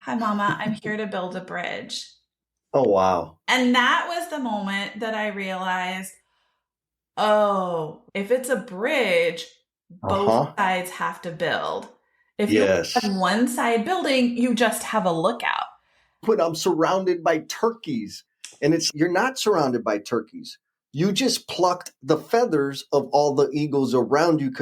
Hi, Mama, I'm here to build a bridge. Oh, wow. And that was the moment that I realized, oh, if it's a bridge, both Uh-huh. sides have to build. If you have Yes. one side building, you just have a lookout. But I'm surrounded by turkeys. And you're not surrounded by turkeys. You just plucked the feathers of all the eagles around you.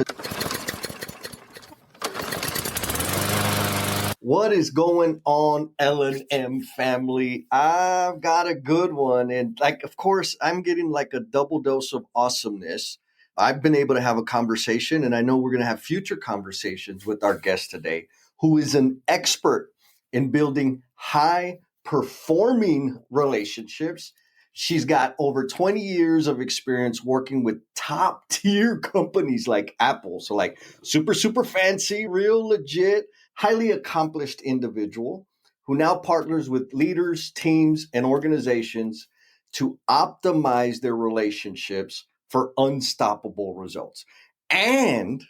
What is going on, L&M family? I've got a good one. And of course, I'm getting like a double dose of awesomeness. I've been able to have a conversation, and I know we're going to have future conversations with our guest today, who is an expert in building high performing relationships. She's got over 20 years of experience working with top tier companies like Apple. So, like super, super fancy, real legit, highly accomplished individual who now partners with leaders, teams, and organizations to optimize their relationships for unstoppable results. And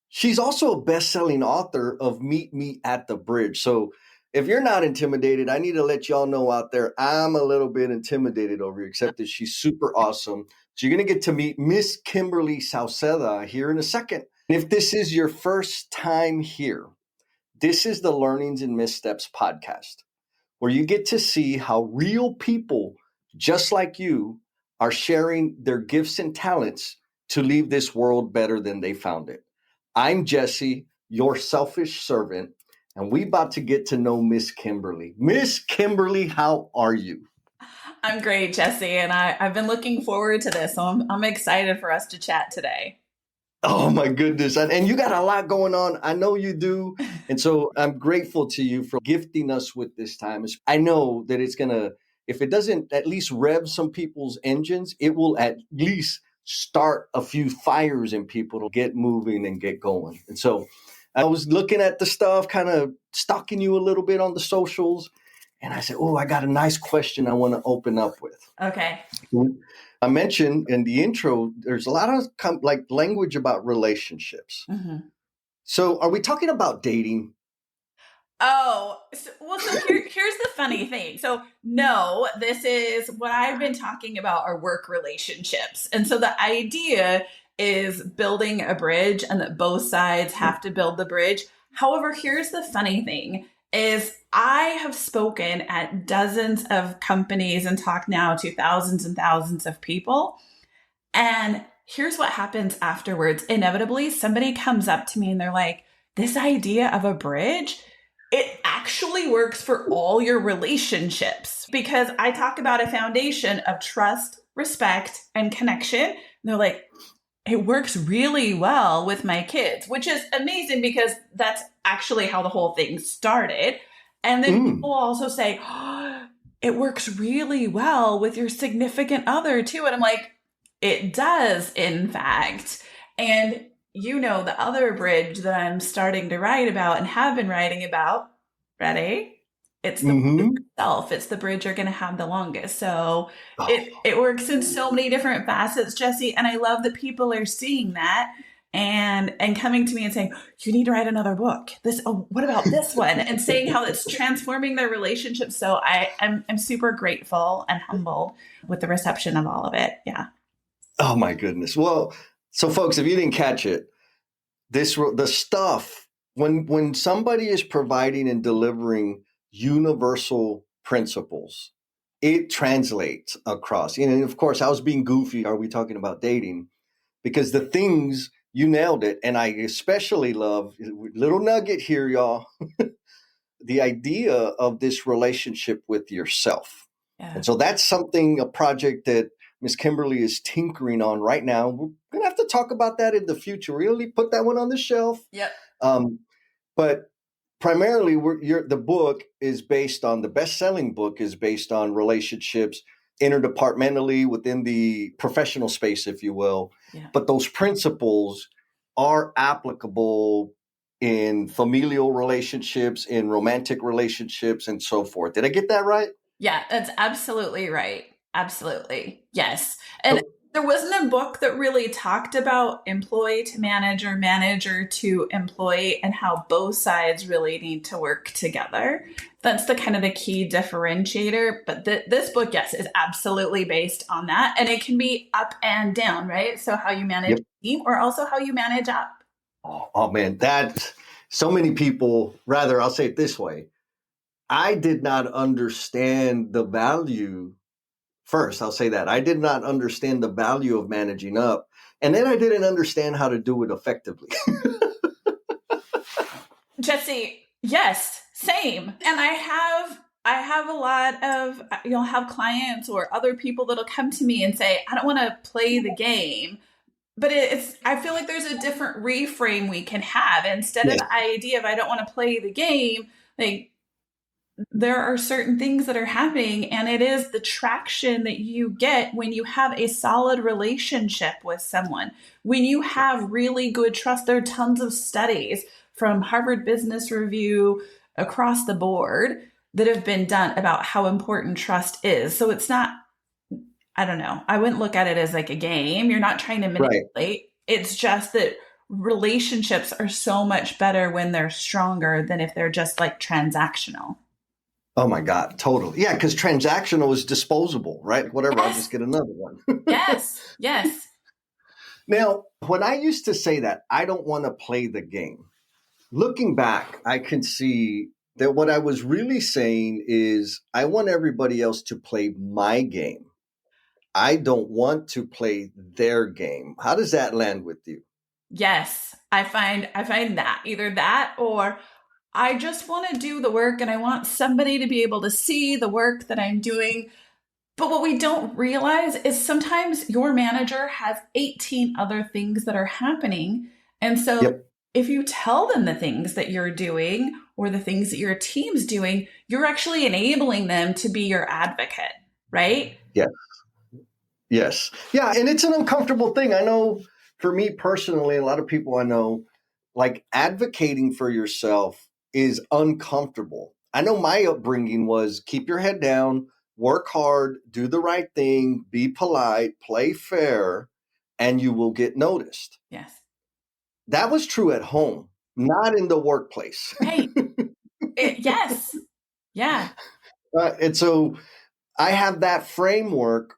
she's also a best-selling author of Meet Me at the Bridge. So if you're not intimidated, I need to let y'all know out there, I'm a little bit intimidated over here, except that she's super awesome. So you're going to get to meet Miss Kimberly Sauceda here in a second. And if this is your first time here, this is the Learnings and Missteps podcast, where you get to see how real people just like you are sharing their gifts and talents to leave this world better than they found it. I'm Jesse, your selfish servant, and we about to get to know Miss Kimberly. Miss Kimberly, how are you? I'm great, Jesse, and I've been looking forward to this. So I'm excited for us to chat today. Oh my goodness. And you got a lot going on. I know you do. And so I'm grateful to you for gifting us with this time. I know that it's going to, if it doesn't at least rev some people's engines, it will at least start a few fires in people to get moving and get going. And so I was looking at the stuff, kind of stalking you a little bit on the socials. And I said, oh, I got a nice question I want to open up with. Okay. I mentioned in the intro, there's a lot of like language about relationships. Mhm. So are we talking about dating? Here's the funny thing. So, no, this is what I've been talking about are work relationships. And so the idea is building a bridge and that both sides have to build the bridge. However, here's the funny thing is I have spoken at dozens of companies and talked now to thousands and thousands of people. And here's what happens afterwards. Inevitably, somebody comes up to me and they're like, this idea of a bridge, it actually works for all your relationships because I talk about a foundation of trust, respect, and connection. And they're like, it works really well with my kids, which is amazing because that's actually how the whole thing started. And then Mm, people also say, oh, it works really well with your significant other too. And I'm like, it does, in fact. And the other bridge that I'm starting to write about and have been writing about, ready? It's the bridge mm-hmm. itself. It's the bridge you're going to have the longest. So Oh, it works in so many different facets, Jesse. And I love that people are seeing that and coming to me and saying, you need to write another book. What about this one? And saying how it's transforming their relationship. So I'm super grateful and humbled with the reception of all of it. Yeah. oh my goodness. Well, so folks, if you didn't catch it, the stuff when somebody is providing and delivering universal principles, it translates across. And of course, I was being goofy. Are we talking about dating? Because the things you nailed it, and I especially love little nugget here, y'all. The idea of this relationship with yourself. Yeah. And so that's something, a project that Miss Kimberly is tinkering on right now. We're going to have to talk about that in the future. Really put that one on the shelf. Yep. Um, but primarily, the book is based on the best-selling book is based on relationships interdepartmentally within the professional space, if you will. Yeah. But those principles are applicable in familial relationships, in romantic relationships, and so forth. Did I get that right? Yeah, that's absolutely right. Absolutely. Yes. And There wasn't a book that really talked about employee to manager, manager to employee, and how both sides really need to work together. That's the kind of the key differentiator. But this book, yes, is absolutely based on that. And it can be up and down, right? So how you manage Yep. a team or also how you manage up. Oh man, that so many people, rather, I'll say it this way. I did not understand the value. First, I'll say that I did not understand the value of managing up. And then I didn't understand how to do it effectively. Jesse, yes, same. And I have a lot of you'll have clients or other people that'll come to me and say, I don't want to play the game. But it's I feel like there's a different reframe we can have instead of Yes. the idea of I don't want to play the game. Like there are certain things that are happening, and it is the traction that you get when you have a solid relationship with someone, when you have really good trust. There are tons of studies from Harvard Business Review across the board that have been done about how important trust is. So it's not, I don't know, I wouldn't look at it as like a game. You're not trying to Right. manipulate. It's just that relationships are so much better when they're stronger than if they're just like transactional. Oh my God, totally. Yeah, because transactional is disposable, right? Whatever, I'll just Yes. get another one. Yes. Yes. Now, when I used to say that, I don't want to play the game. Looking back, I can see that what I was really saying is I want everybody else to play my game. I don't want to play their game. How does that land with you? Yes. I find that either that or I just want to do the work and I want somebody to be able to see the work that I'm doing. But what we don't realize is sometimes your manager has 18 other things that are happening. And so Yep. if you tell them the things that you're doing or the things that your team's doing, you're actually enabling them to be your advocate, right? Yes. Yes. Yeah. And it's an uncomfortable thing. I know for me personally, a lot of people I know, like advocating for yourself is uncomfortable. I know my upbringing was keep your head down, work hard, do the right thing, be polite, play fair, and you will get noticed. Yes. That was true at home, not in the workplace. Right. Yes. Yeah. And so I have that framework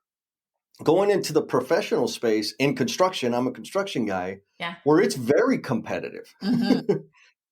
going into the professional space in construction. I'm a construction guy Yeah. where it's very competitive. Hmm.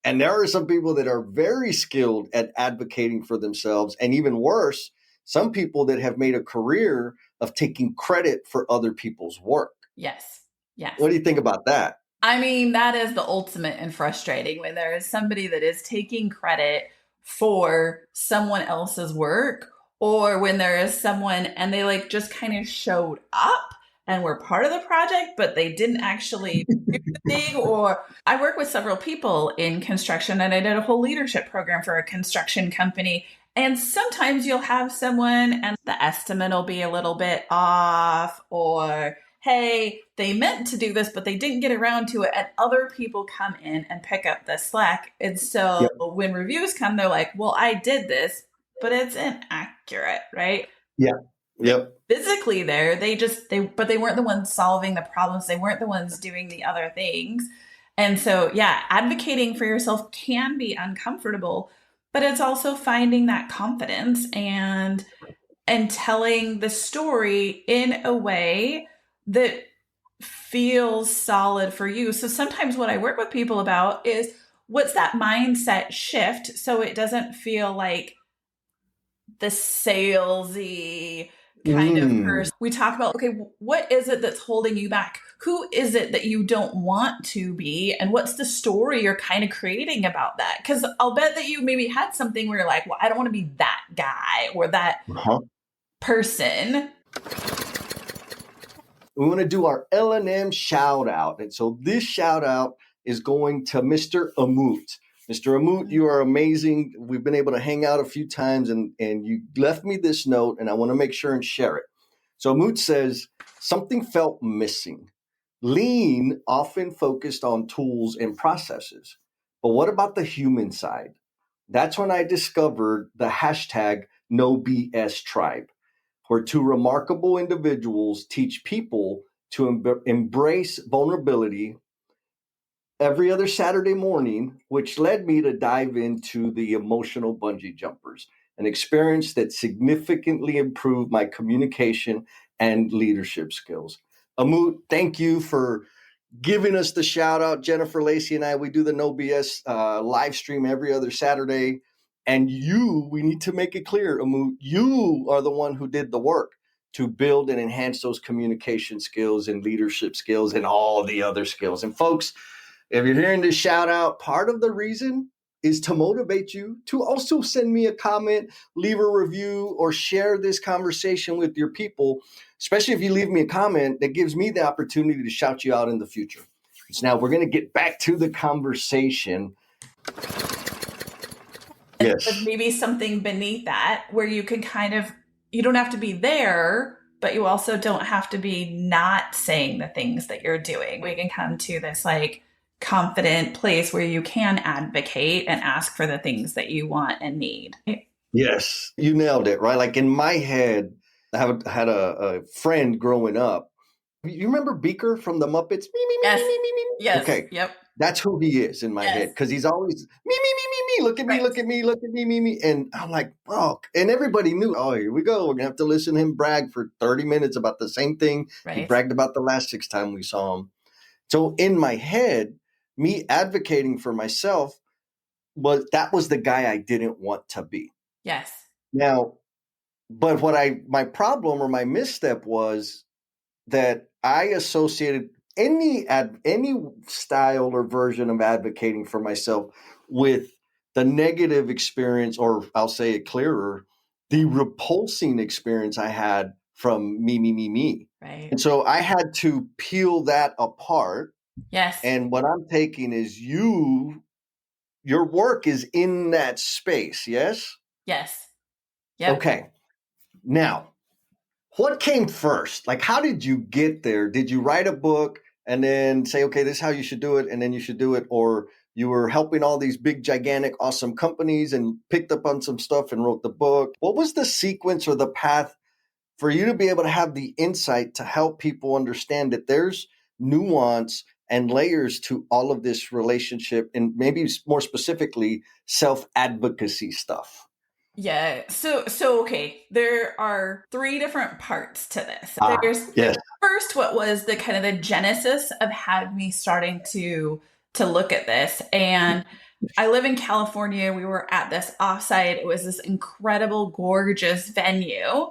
And there are some people that are very skilled at advocating for themselves. And even worse, some people that have made a career of taking credit for other people's work. Yes. Yes. What do you think about that? I mean, that is the ultimate and frustrating when there is somebody that is taking credit for someone else's work, or when there is someone and they like just kind of showed up and were part of the project, but they didn't actually do the thing. Or I work with several people in construction and I did a whole leadership program for a construction company. And sometimes you'll have someone and the estimate will be a little bit off, or hey, they meant to do this, but they didn't get around to it. And other people come in and pick up the slack. And so Yep. when reviews come, they're like, well, I did this, but it's inaccurate, right? Yeah. Yep. Physically there, but they weren't the ones solving the problems. They weren't the ones doing the other things. And so, yeah, advocating for yourself can be uncomfortable, but it's also finding that confidence and telling the story in a way that feels solid for you. So sometimes what I work with people about is what's that mindset shift so it doesn't feel like the salesy kind of Mm. person. We talk about, okay, what is it that's holding you back? Who is it that you don't want to be? And what's the story you're kind of creating about that? Because I'll bet that you maybe had something where you're like, well, I don't want to be that guy or that Uh-huh. person. We want to do our L&M shout out. And so this shout out is going to Mr. Amut. Mr. Amut, you are amazing. We've been able to hang out a few times and you left me this note and I want to make sure and share it. So Amut says, something felt missing. Lean often focused on tools and processes. But what about the human side? That's when I discovered the hashtag NoBS tribe, where two remarkable individuals teach people to embrace vulnerability every other Saturday morning, which led me to dive into the emotional bungee jumpers, an experience that significantly improved my communication and leadership skills. Amut, thank you for giving us the shout out. Jennifer Lacey and I, we do the No BS live stream every other Saturday. And we need to make it clear, Amut, you are the one who did the work to build and enhance those communication skills and leadership skills and all the other skills. And folks, if you're hearing this shout out, part of the reason is to motivate you to also send me a comment, leave a review, or share this conversation with your people, especially if you leave me a comment that gives me the opportunity to shout you out in the future. So now we're going to get back to the conversation. Yes. But maybe something beneath that where you can you don't have to be there, but you also don't have to be not saying the things that you're doing. We can come to this confident place where you can advocate and ask for the things that you want and need. Yes, you nailed it, right? Like in my head, I had a friend growing up. You remember Beaker from the Muppets? Yes. Me. Yes. Okay. Yep. That's who he is in my head, because he's always me. Look at me, look at me, look at me. And I'm like, oh, and everybody knew, oh, here we go. We're going to have to listen to him brag for 30 minutes about the same thing he bragged about the last 6 times we saw him. So in my head, me advocating for myself that was the guy I didn't want to be. Yes. Now, but my problem or my misstep was that I associated any style or version of advocating for myself with the negative experience, or I'll say it clearer, the repulsing experience I had from me. Right. And so I had to peel that apart. Yes. And what I'm taking is your work is in that space. Yes? Yes. Yep. Okay. Now, what came first? Like, how did you get there? Did you write a book and then say, okay, this is how you should do it, and then you should do it? Or you were helping all these big, gigantic, awesome companies and picked up on some stuff and wrote the book? What was the sequence or the path for you to be able to have the insight to help people understand that there's nuance and layers to all of this relationship, and maybe more specifically, self-advocacy stuff? Yeah. So okay, there are 3 different parts to this. There's first what was the kind of the genesis of having me starting to look at this. And I live in California. We were at this offsite. It was this incredible, gorgeous venue.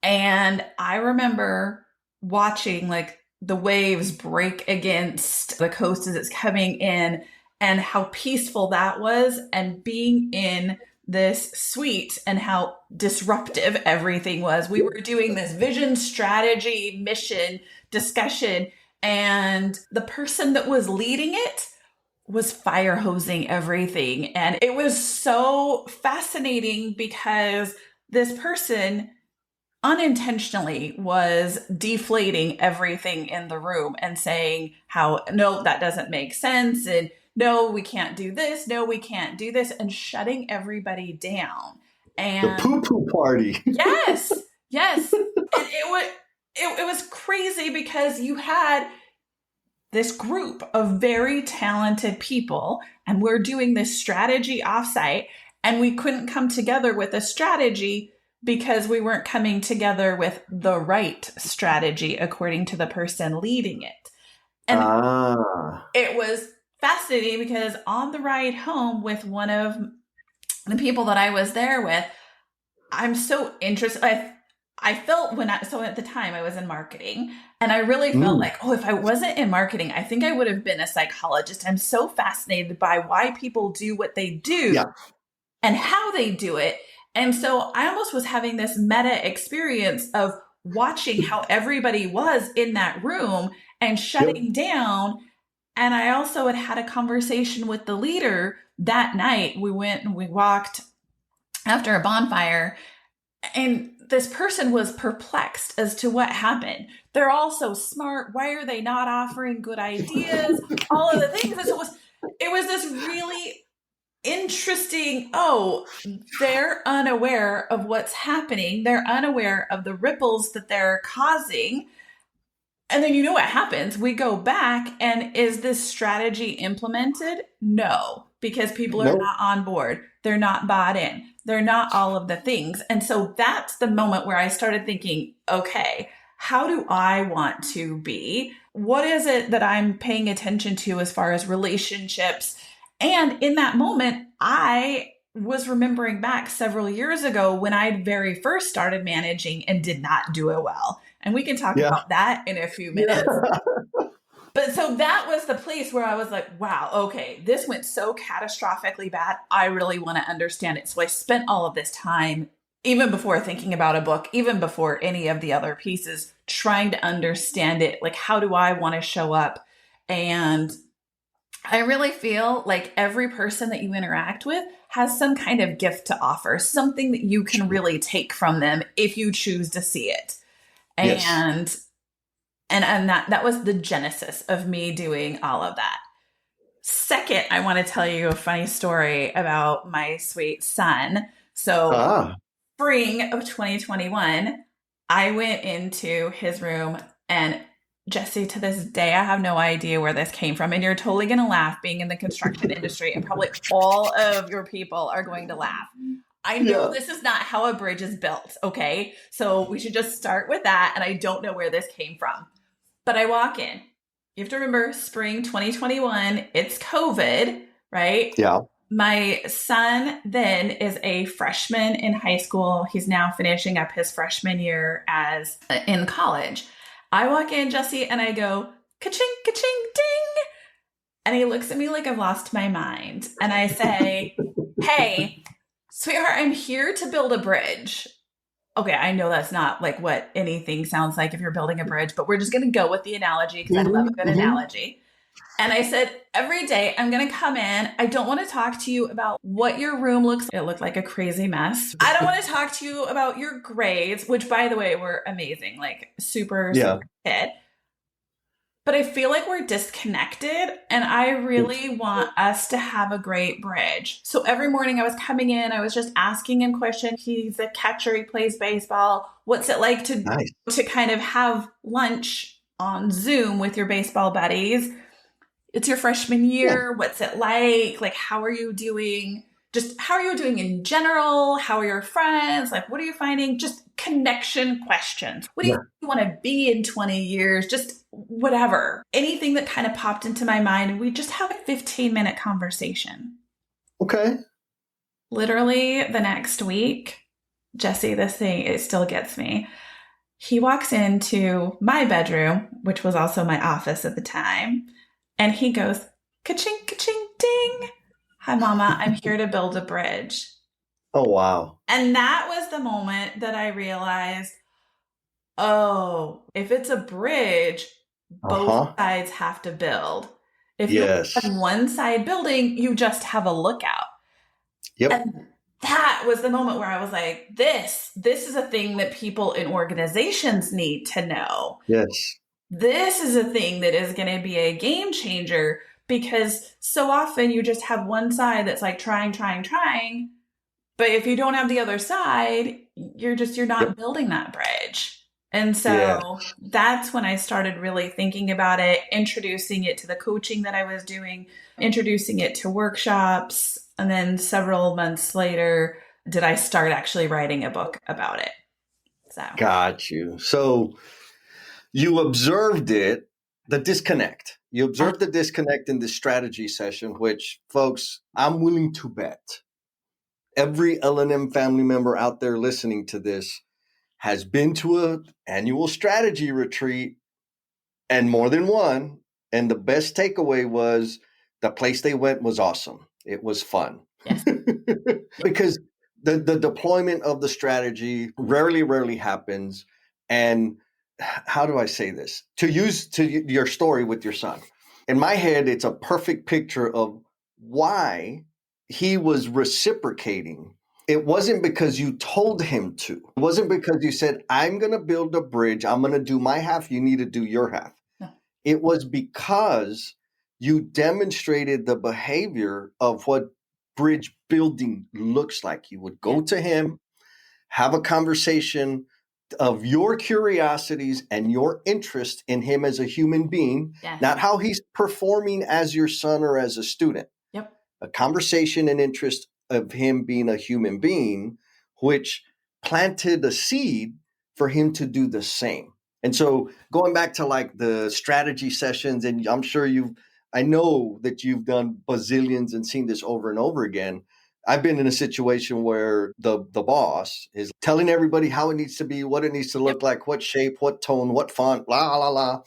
And I remember watching the waves break against the coast as it's coming in, and how peaceful that was, and being in this suite and how disruptive everything was. We were doing this vision, strategy, mission discussion, and the person that was leading it was fire hosing everything. And it was so fascinating because this person unintentionally was deflating everything in the room and saying how, no, that doesn't make sense. And no, we can't do this. No, we can't do this. And shutting everybody down. And the poo-poo party. Yes. It was crazy because you had this group of very talented people, and we're doing this strategy offsite, and we couldn't come together with a strategy because we weren't coming together with the right strategy according to the person leading it. And it was fascinating because on the ride home with one of the people that I was there with, I'm so interested. I felt so at the time I was in marketing, and I really felt like, if I wasn't in marketing, I think I would have been a psychologist. I'm so fascinated by why people do what they do and how they do it. And so I almost was having this meta experience of watching how everybody was in that room and shutting down. And I also had a conversation with the leader that night. We went and we walked after a bonfire, and this person was perplexed as to what happened. They're all so smart. Why are they not offering good ideas? All of the things. And so it was this really interesting, they're unaware of what's happening. They're unaware of the ripples that they're causing. And then you know what happens? We go back, and is this strategy implemented? No, because people are No. not on board. They're not bought in. They're not all of the things. And so that's the moment where I started thinking, okay, how do I want to be? What is it that I'm paying attention to as far as relationships? And in that moment, I was remembering back several years ago when I very first started managing and did not do it well. And we can talk Yeah. about that in a few Yeah. minutes. But so that was the place where I was like, wow, okay, this went so catastrophically bad. I really want to understand it. So I spent all of this time, even before thinking about a book, even before any of the other pieces, trying to understand it. Like, how do I want to show up? And I really feel like every person that you interact with has some kind of gift to offer, something that you can really take from them if you choose to see it. Yes. And that was the genesis of me doing all of that. Second, I want to tell you a funny story about my sweet son. So, Ah. spring of 2021, I went into his room, and Jesse, to this day, I have no idea where this came from. And you're totally going to laugh being in the construction industry, and probably all of your people are going to laugh. I know Yeah. this is not how a bridge is built, okay? So we should just start with that. And I don't know where this came from. But I walk in. You have to remember spring 2021, it's COVID, right? Yeah. My son then is a freshman in high school. He's now finishing up his freshman year as in college. I walk in, Jesse, and I go, ka-ching, ka-ching, ding. And he looks at me like I've lost my mind. And I say, hey, sweetheart, I'm here to build a bridge. Okay, I know that's not like what anything sounds like if you're building a bridge, but we're just going to go with the analogy because I love a good analogy. And I said, every day I'm going to come in. I don't want to talk to you about what your room looks like. It looked like a crazy mess. I don't want to talk to you about your grades, which by the way, were amazing, like super, Yeah. super kid. But I feel like we're disconnected, and I really want us to have a great bridge. So every morning I was coming in, I was just asking him questions. He's a catcher, he plays baseball. What's it like Nice. to kind of have lunch on Zoom with your baseball buddies? It's your freshman Yeah. year. What's it like? Like, how are you doing? Just how are you doing in general? How are your friends? Like, what are you finding? Just connection questions. What do Yeah. you want to be in 20 years? Just whatever. Anything that kind of popped into my mind. And we just have a 15-minute conversation. Okay. Literally the next week, Jesse, this thing, it still gets me. He walks into my bedroom, which was also my office at the time, and he goes, ka-ching, ka-ching, ding. Hi, Mama, I'm here to build a bridge. Oh, wow. And that was the moment that I realized, oh, if it's a bridge, both sides have to build. If you Yes. have one side building, you just have a lookout. Yep. And that was the moment where I was like, this is a thing that people in organizations need to know. Yes. This is a thing that is going to be a game changer, because so often you just have one side that's like trying. But if you don't have the other side, you're not building that bridge. And so that's when I started really thinking about it, introducing it to the coaching that I was doing, introducing it to workshops. And then several months later, did I start actually writing a book about it. So Got you. So you observed it, the disconnect. You observed the disconnect in the strategy session, which, folks, I'm willing to bet every L&M family member out there listening to this has been to an annual strategy retreat, and more than one. And the best takeaway was the place they went was awesome. It was fun. Yes. Because the deployment of the strategy rarely happens. And how do I say this? To use to your story with your son. In my head, it's a perfect picture of why he was reciprocating. It wasn't because you told him to. It wasn't because you said, I'm going to build a bridge. I'm going to do my half. You need to do your half. No. It was because you demonstrated the behavior of what bridge building looks like. You would go to him, have a conversation, of your curiosities and your interest in him as a human being, Yes. not how he's performing as your son or as a student. Yep. A conversation and interest of him being a human being, which planted a seed for him to do the same. And so going back to like the strategy sessions, and I know that you've done bazillions and seen this over and over again. I've been in a situation where the boss is telling everybody how it needs to be, what it needs to look like, what shape, what tone, what font, blah, blah, blah.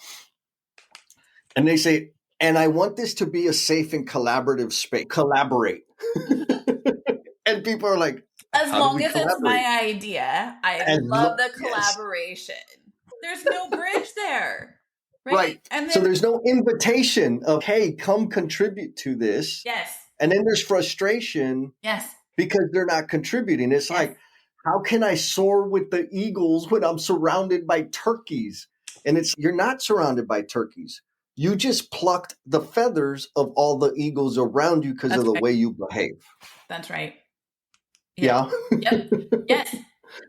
And they say, and I want this to be a safe and collaborative space. Collaborate. And people are like, as long as it's my idea, I love the collaboration. Yes. There's no bridge there. Right. And then, so there's no invitation of, hey, come contribute to this. Yes. And then there's frustration. Yes. Because they're not contributing. It's like, how can I soar with the eagles when I'm surrounded by turkeys? And you're not surrounded by turkeys. You just plucked the feathers of all the eagles around you because of the way you behave. That's right. Yeah. Yep. Yes.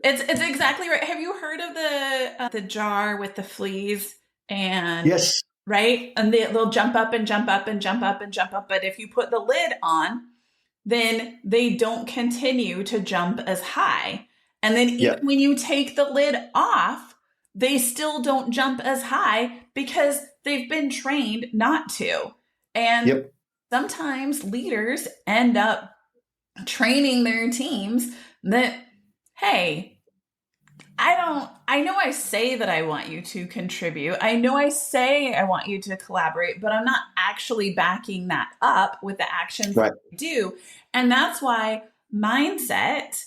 It's exactly right. Have you heard of the jar with the fleas? And yes. Right? And they'll jump up and jump up and jump up and jump up. But if you put the lid on, then they don't continue to jump as high. And then even when you take the lid off, they still don't jump as high because they've been trained not to. And sometimes leaders end up training their teams that, hey, I know I say that I want you to contribute. I know I say I want you to collaborate, but I'm not actually backing that up with the actions that I do. And that's why mindset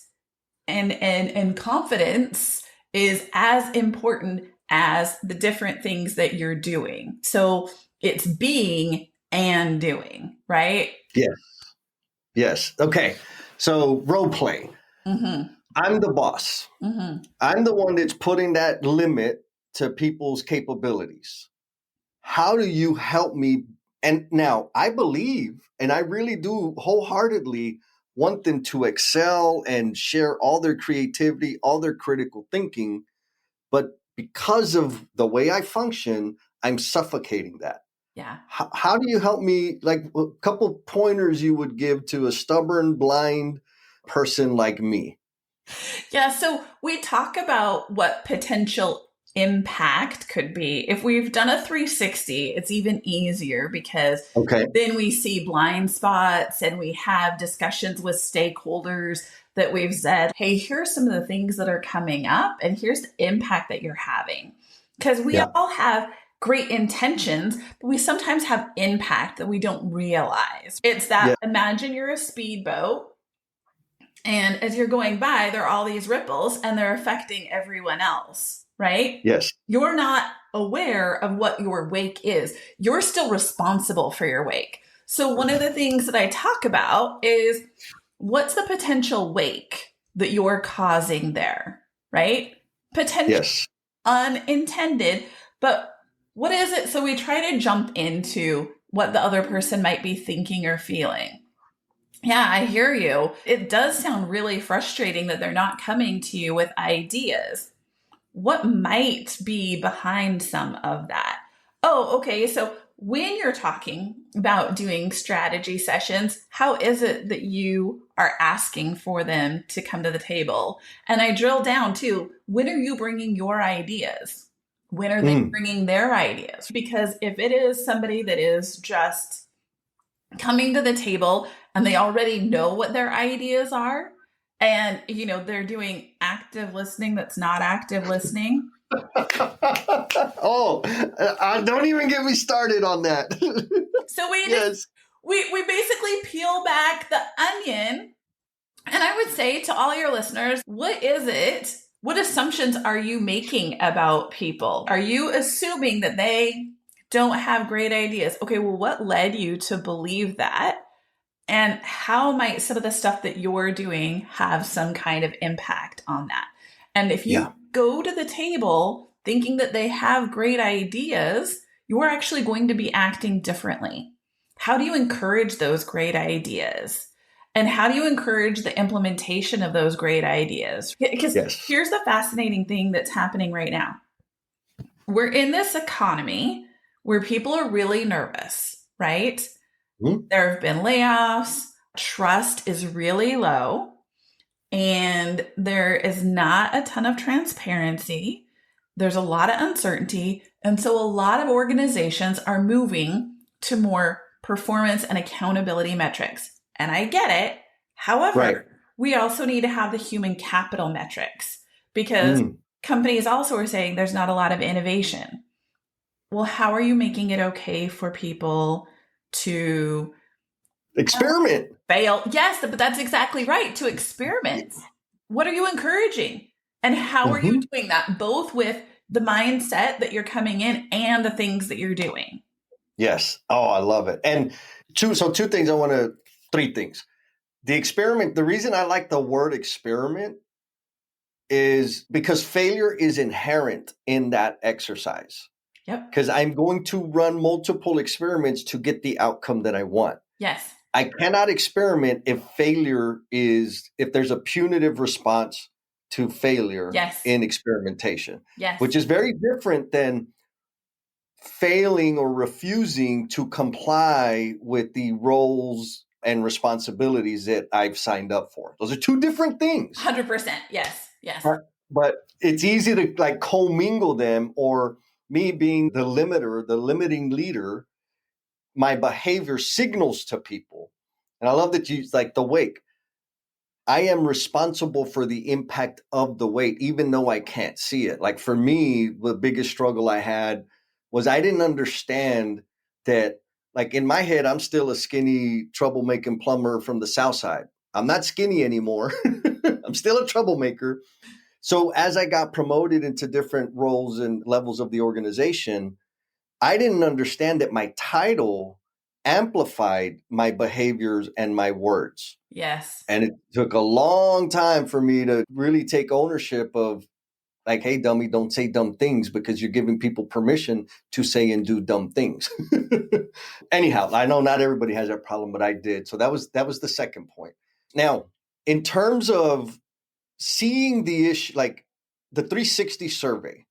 and confidence is as important as the different things that you're doing. So it's being and doing, right? Yes. Yes. Okay. So role play. Mm-hmm. I'm the boss. Mm-hmm. I'm the one that's putting that limit to people's capabilities. How do you help me? And now I believe, and I really do wholeheartedly want them to excel and share all their creativity, all their critical thinking. But because of the way I function, I'm suffocating that. Yeah. How do you help me? Like a couple pointers you would give to a stubborn, blind person like me. Yeah, so we talk about what potential impact could be. If we've done a 360, it's even easier because then we see blind spots and we have discussions with stakeholders that we've said, hey, here's some of the things that are coming up and here's the impact that you're having. Because we all have great intentions, but we sometimes have impact that we don't realize. It's that imagine you're a speedboat. And as you're going by, there are all these ripples and they're affecting everyone else, right? Yes. You're not aware of what your wake is. You're still responsible for your wake. So one of the things that I talk about is what's the potential wake that you're causing there, right? Potential unintended, but what is it? So we try to jump into what the other person might be thinking or feeling. Yeah, I hear you. It does sound really frustrating that they're not coming to you with ideas. What might be behind some of that? Oh, okay. So when you're talking about doing strategy sessions, how is it that you are asking for them to come to the table? And I drill down to, when are you bringing your ideas? When are they bringing their ideas? Because if it is somebody that is just coming to the table and they already know what their ideas are, and they're doing active listening that's not active listening. Don't even get me started on that. So we basically peel back the onion, and I would say to all your listeners, what is it? What assumptions are you making about people? Are you assuming that they don't have great ideas? Okay, well, what led you to believe that? And how might some of the stuff that you're doing have some kind of impact on that? And if you go to the table thinking that they have great ideas, you're actually going to be acting differently. How do you encourage those great ideas? And how do you encourage the implementation of those great ideas? Because Yes. here's the fascinating thing that's happening right now. We're in this economy where people are really nervous, right? Mhm. There have been layoffs, trust is really low, and there is not a ton of transparency. There's a lot of uncertainty. And so a lot of organizations are moving to more performance and accountability metrics. And I get it. Right. However, we also need to have the human capital metrics because Mm. companies also are saying there's not a lot of innovation. Well, how are you making it okay for people to Experiment. fail? Yes, but that's exactly right. To experiment. What are you encouraging? And how are you Mhm. doing that? Both with the mindset that you're coming in and the things that you're doing. Yes. Oh, I love it. And two things three things. The experiment, the reason I like the word experiment is because failure is inherent in that exercise. Yep. Because I'm going to run multiple experiments to get the outcome that I want. Yes. I cannot experiment if there's a punitive response to failure Yes. in experimentation, Yes. which is very different than failing or refusing to comply with the roles and responsibilities that I've signed up for. Those are two different things. 100%. Yes. Yes. But it's easy to like commingle them, or me being the limiter, the limiting leader, my behavior signals to people. And I love that you like the wake. I am responsible for the impact of the weight, even though I can't see it. Like for me, the biggest struggle I had was I didn't understand that, like in my head, I'm still a skinny, troublemaking plumber from the South Side. I'm not skinny anymore. I'm still a troublemaker. So as I got promoted into different roles and levels of the organization, I didn't understand that my title amplified my behaviors and my words. Yes. And it took a long time for me to really take ownership of like, hey, dummy, don't say dumb things because you're giving people permission to say and do dumb things. Anyhow, I know not everybody has that problem, but I did. So that was the second point. Now, in terms of seeing the issue, like the 360 survey,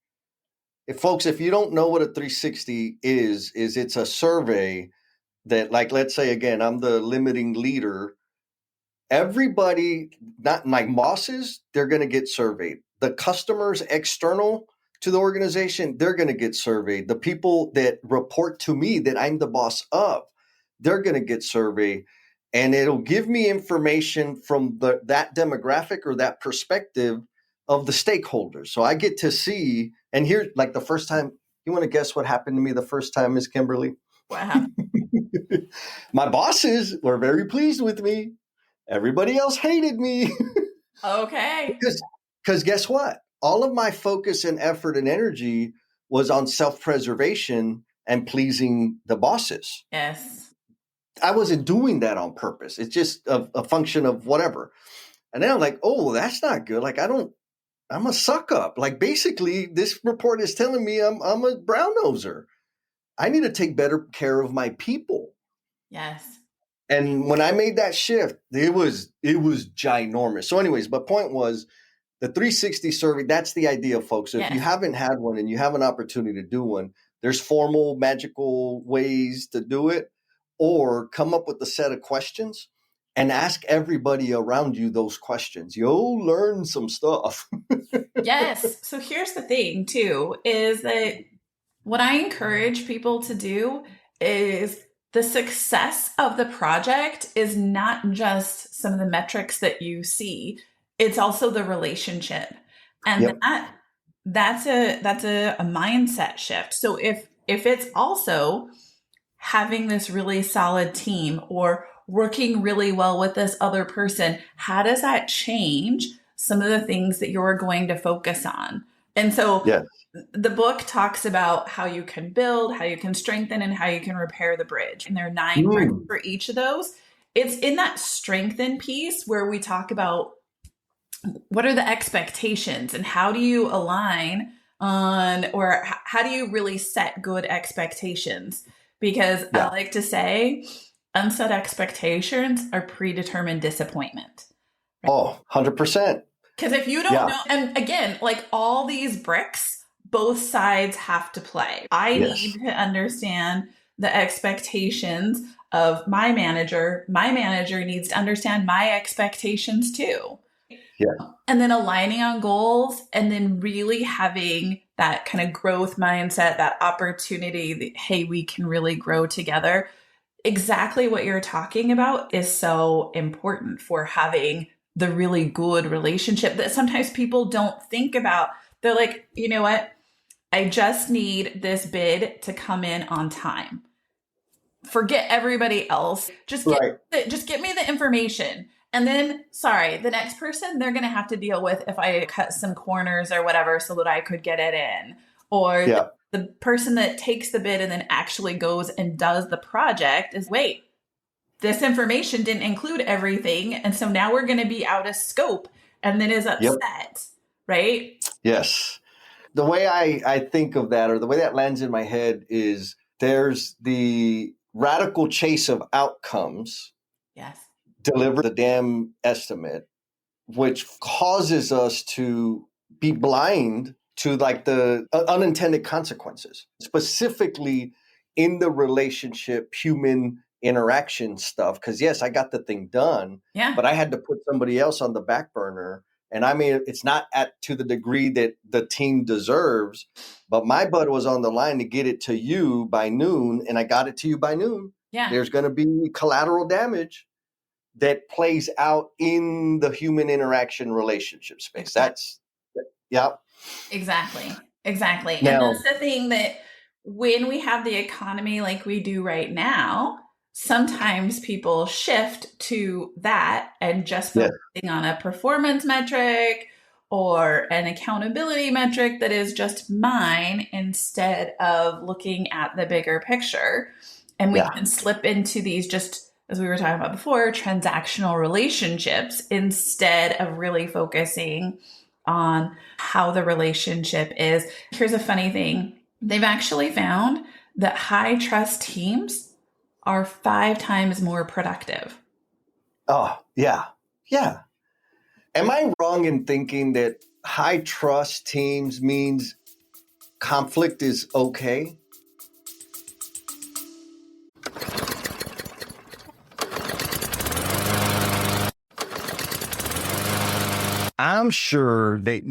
if you don't know what a 360 is it's a survey that, like, let's say again, I'm the limiting leader. Everybody, not my bosses, they're going to get surveyed. The customers external to the organization, they're going to get surveyed. The people that report to me that I'm the boss of, they're going to get surveyed. And it'll give me information from that demographic or that perspective of the stakeholders. So I get to see, and here, like the first time, you want to guess what happened to me the first time, Miss Kimberly? Wow. My bosses were very pleased with me. Everybody else hated me. Okay. Because guess what? All of my focus and effort and energy was on self-preservation and pleasing the bosses. Yes. I wasn't doing that on purpose. It's just a function of whatever. And then I'm like, oh, that's not good. Like, I'm a suck up. Like, basically, this report is telling me I'm a brown noser. I need to take better care of my people. Yes. And when I made that shift, it was ginormous. So anyways, but point was the 360 survey, that's the idea, folks. So if you Yes. haven't had one and you have an opportunity to do one, there's formal magical ways to do it, or come up with a set of questions and ask everybody around you those questions. You'll learn some stuff. Yes. So here's the thing too, is that what I encourage people to do is the success of the project is not just some of the metrics that you see, it's also the relationship. And Yep. that's a mindset shift. So if it's also having this really solid team or working really well with this other person, how does that change some of the things that you're going to focus on? And so Yeah. the book talks about how you can build, how you can strengthen, and how you can repair the bridge. And there are 9 bricks for each of those. It's in that strengthen piece where we talk about what are the expectations and how do you align on, or how do you really set good expectations? Because Yeah. I like to say, unset expectations are predetermined disappointment. Oh, 100%. Because if you don't Yeah. know, and again, like all these bricks, both sides have to play. I Yes. need to understand the expectations of my manager. My manager needs to understand my expectations too. Yeah. And then aligning on goals and then really having that kind of growth mindset, that opportunity that, hey, we can really grow together. Exactly what you're talking about is so important for having the really good relationship that sometimes people don't think about. They're like, you know what? I just need this bid to come in on time. Forget everybody else. Right. Just get me the information. And then, sorry, the next person they're going to have to deal with if I cut some corners or whatever so that I could get it in. Or Yeah. the person that takes the bid and then actually goes and does the project is, wait, this information didn't include everything. And so now we're going to be out of scope and then is Yep. upset, right? Yes. The way I think of that, or the way that lands in my head, is there's the radical chase of outcomes, Yes. deliver the damn estimate, which causes us to be blind to like the unintended consequences, specifically in the relationship, human interaction stuff. Because yes, I got the thing done, Yeah. but I had to put somebody else on the back burner. And I mean, it's not at to the degree that the team deserves, but my butt was on the line to get it to you by noon, and I got it to you by noon. Yeah. There's going to be collateral damage that plays out in the human interaction relationship space. That's, yeah. Exactly. Exactly. And Now, that's the thing that when we have the economy like we do right now, sometimes people shift to that and just yeah, focusing on a performance metric or an accountability metric that is just mine instead of looking at the bigger picture. And we yeah, can slip into these, just as we were talking about before, transactional relationships instead of really focusing on how the relationship is. Here's a funny thing. They've actually found that high trust teams are 5 times more productive. oh, yeah, yeah. Am I wrong in thinking that high trust teams means conflict is okay? I'm sure that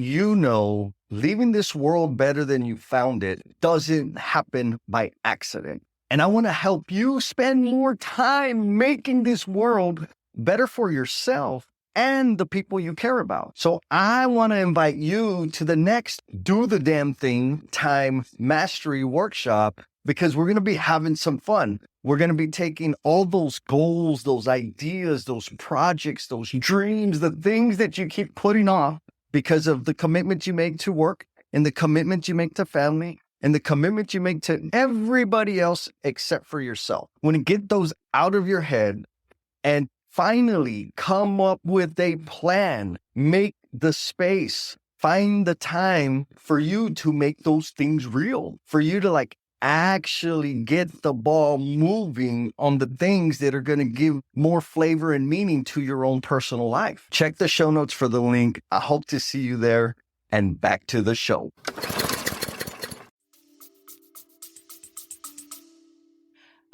leaving this world better than you found it doesn't happen by accident. And I want to help you spend more time making this world better for yourself and the people you care about. So I want to invite you to the next Do the Damn Thing Time Mastery Workshop, because we're going to be having some fun. We're going to be taking all those goals, those ideas, those projects, those dreams, the things that you keep putting off because of the commitment you make to work and the commitment you make to family and the commitment you make to everybody else except for yourself. When you get those out of your head and finally come up with a plan, make the space, find the time for you to make those things real, for you to actually get the ball moving on the things that are going to give more flavor and meaning to your own personal life. Check the show notes for the link. I hope to see you there. And back to the show.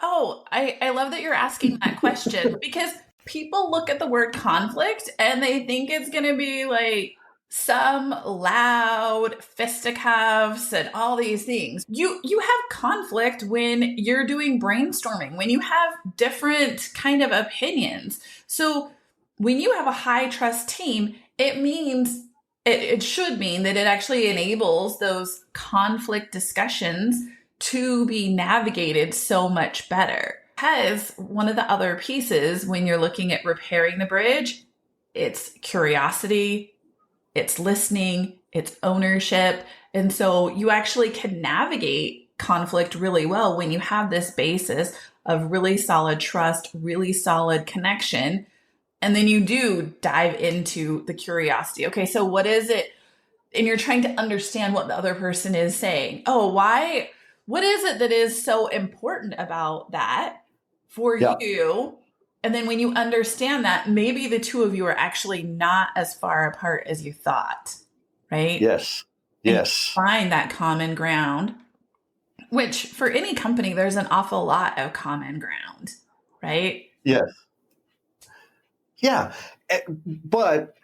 Oh, I love that you're asking that question because people look at the word conflict and they think it's going to be like some loud fisticuffs and all these things. You have conflict when you're doing brainstorming, when you have different kind of opinions. So when you have a high trust team, it should mean that it actually enables those conflict discussions to be navigated so much better. Because one of the other pieces when you're looking at repairing the bridge, it's curiosity, it's listening, it's ownership. And so you actually can navigate conflict really well when you have this basis of really solid trust, really solid connection. And then you do dive into the curiosity. Okay, so what is it? And you're trying to understand what the other person is saying. Oh, why? What is it that is so important about that? for Yeah. you. And then when you understand that, maybe the two of you are actually not as far apart as you thought, right? Yes. And Yes. find that common ground, which for any company, there's an awful lot of common ground, right? Yes. Yeah. But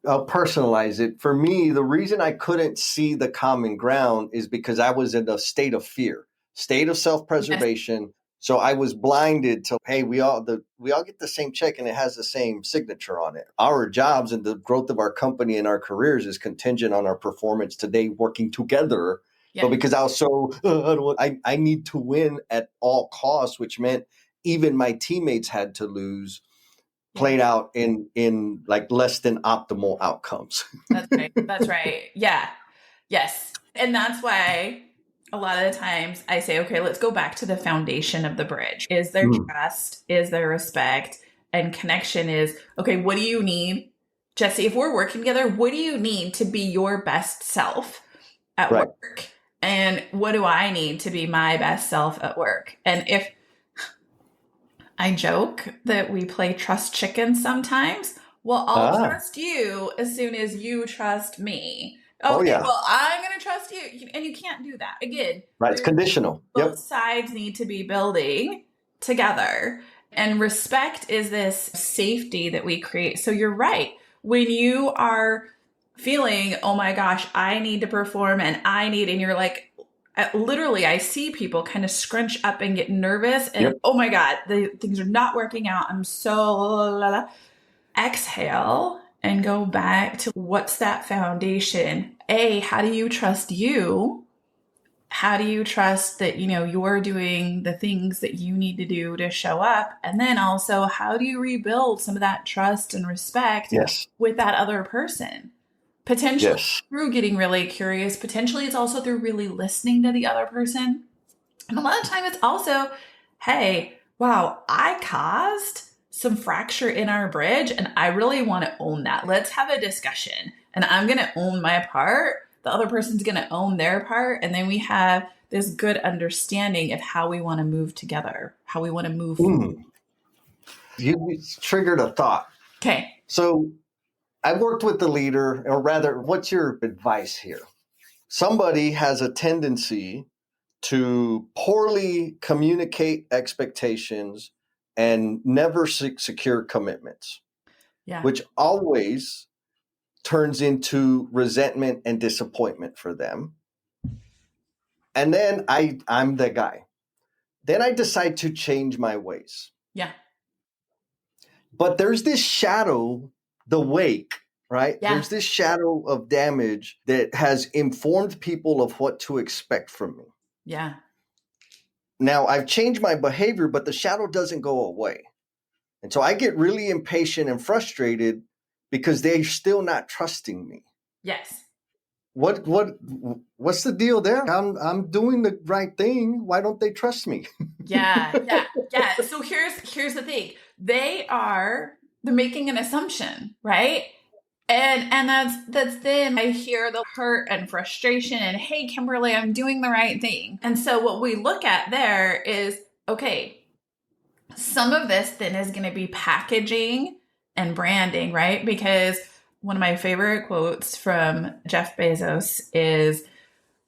I'll personalize it. For me, the reason I couldn't see the common ground is because I was in a state of fear, state of self-preservation. So I was blinded to, hey, we all get the same check and it has the same signature on it. Our jobs and the growth of our company and our careers is contingent on our performance today working together. Yeah. But because I was so, I need to win at all costs, which meant even my teammates had to lose, played out in like less than optimal outcomes. That's right. That's right. Yeah. Yes. And that's why a lot of the times I say, okay, let's go back to the foundation of the bridge. Is there trust? Is there respect? And connection is, okay, what do you need? Jesse, if we're working together, what do you need to be your best self at work? And what do I need to be my best self at work? And if I joke that we play trust chicken sometimes, well, I'll trust you as soon as you trust me. Okay, well, I'm going to trust you. And you can't do that. Again, right. It's conditional. Both sides need to be building together. And respect is this safety that we create. So you're right. When you are feeling, oh my gosh, I need to perform and you're like, literally, I see people kind of scrunch up and get nervous and, oh my God, things are not working out. I'm so exhale and go back to what's that foundation? How do you trust you? How do you trust that, you're doing the things that you need to do to show up? And then also, how do you rebuild some of that trust and respect with that other person? Potentially through getting really curious. Potentially it's also through really listening to the other person. And a lot of time it's also, hey, wow, I caused some fracture in our bridge and I really want to own that. Let's have a discussion and I'm going to own my part. The other person's going to own their part. And then we have this good understanding of how we want to move together, how we want to move forward. You triggered a thought. Okay. So I worked with the leader, or rather, what's your advice here? Somebody has a tendency to poorly communicate expectations and never secure commitments, which always turns into resentment and disappointment for them. And then I'm the guy. Then I decide to change my ways. Yeah. But there's this shadow, the wake, right? Yeah. There's this shadow of damage that has informed people of what to expect from me. Yeah. Now, I've changed my behavior, but the shadow doesn't go away. And so I get really impatient and frustrated because they're still not trusting me. Yes. What's the deal there? I'm doing the right thing. Why don't they trust me? Yeah. So here's the thing. They're making an assumption, right? And that's then I hear the hurt and frustration and, hey, Kimberly, I'm doing the right thing. And so what we look at there is, okay, some of this then is going to be packaging and branding, right? Because one of my favorite quotes from Jeff Bezos is,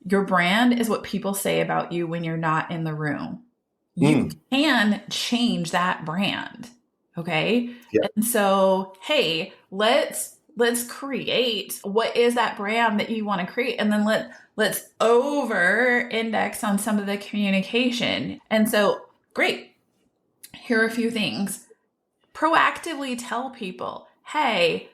your brand is what people say about you when you're not in the room. You can change that brand. Okay. Yeah. And so, hey, let's create what is that brand that you want to create. And then let's over index on some of the communication. And so, great. Here are a few things. Proactively tell people, hey,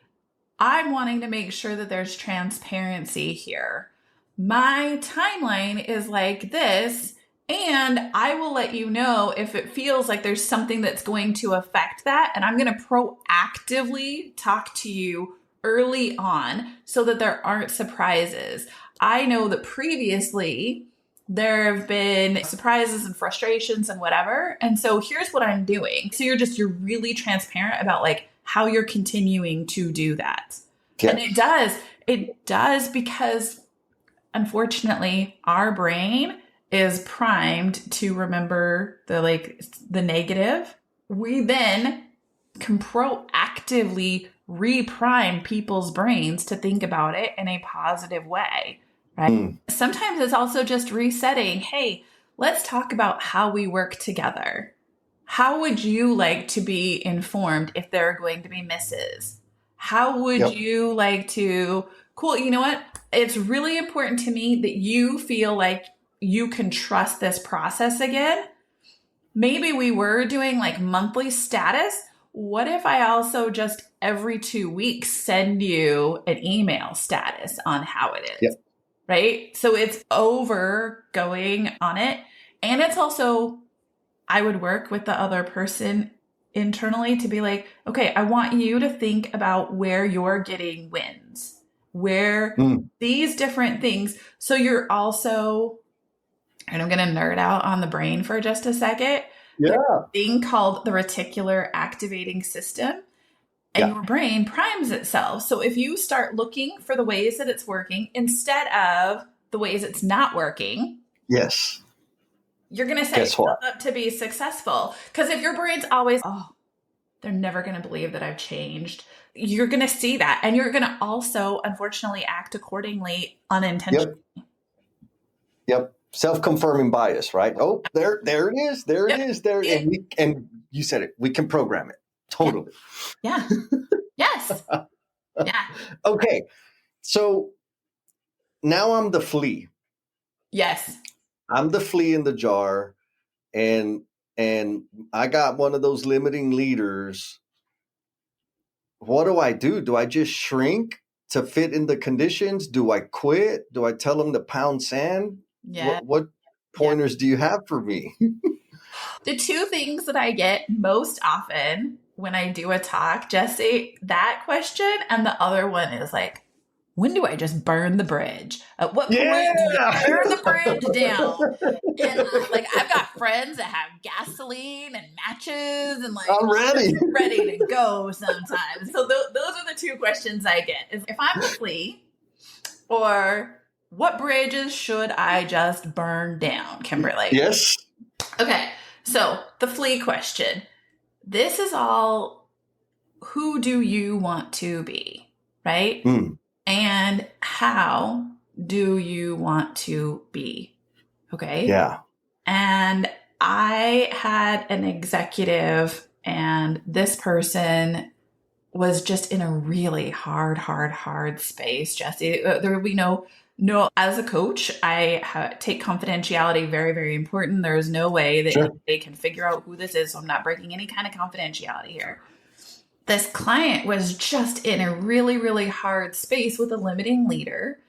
I'm wanting to make sure that there's transparency here. My timeline is like this, and I will let you know if it feels like there's something that's going to affect that. And I'm going to proactively talk to you early on so that there aren't surprises. I know that previously there have been surprises and frustrations and whatever. And so here's what I'm doing. So you're really transparent about like how you're continuing to do that. Yeah. And it does because unfortunately our brain is primed to remember the negative, we then can proactively reprime people's brains to think about it in a positive way, right? Sometimes it's also just resetting. Hey, let's talk about how we work together. How would you like to be informed if there are going to be misses? How would you like to, cool, you know what? It's really important to me that you feel like you can trust this process again. Maybe we were doing like monthly status. What if I also just every 2 weeks send you an email status on how it is, right? So it's over going on it. And it's also, I would work with the other person internally to be like, okay, I want you to think about where you're getting wins, where these different things. So you're also, and I'm going to nerd out on the brain for just a second. Yeah. There's a thing called the reticular activating system, and your brain primes itself. So if you start looking for the ways that it's working instead of the ways it's not working, yes, you're going to set yourself up to be successful. Because if your brain's always, oh, they're never going to believe that I've changed, you're going to see that. And you're going to also, unfortunately, act accordingly unintentionally. Yep. Self-confirming bias, right? Oh, there it is. There it is. There. And you said it. We can program it. Totally. Yeah. Yes. Yeah. Okay. So now I'm the flea. Yes. I'm the flea in the jar, and I got one of those limiting leaders. What do? Do I just shrink to fit in the conditions? Do I quit? Do I tell them to pound sand? Yeah. What pointers do you have for me? The two things that I get most often when I do a talk, Jesse, that question, and the other one is like, when do I just burn the bridge? At what point do you burn the bridge down? And I've got friends that have gasoline and matches and I'm ready to go sometimes. So those are the two questions I get: is if I'm the flea, or what bridges should I just burn down, Kimberly? Yes. Okay, so the flea question. This is all, who do you want to be, right? And how do you want to be? Okay. Yeah. And I had an executive, and this person was just in a really hard space, Jesse. There would be no, as a coach, I take confidentiality very, very important. There is no way that they can figure out who this is. So I'm not breaking any kind of confidentiality here. This client was just in a really, really hard space with a limiting leader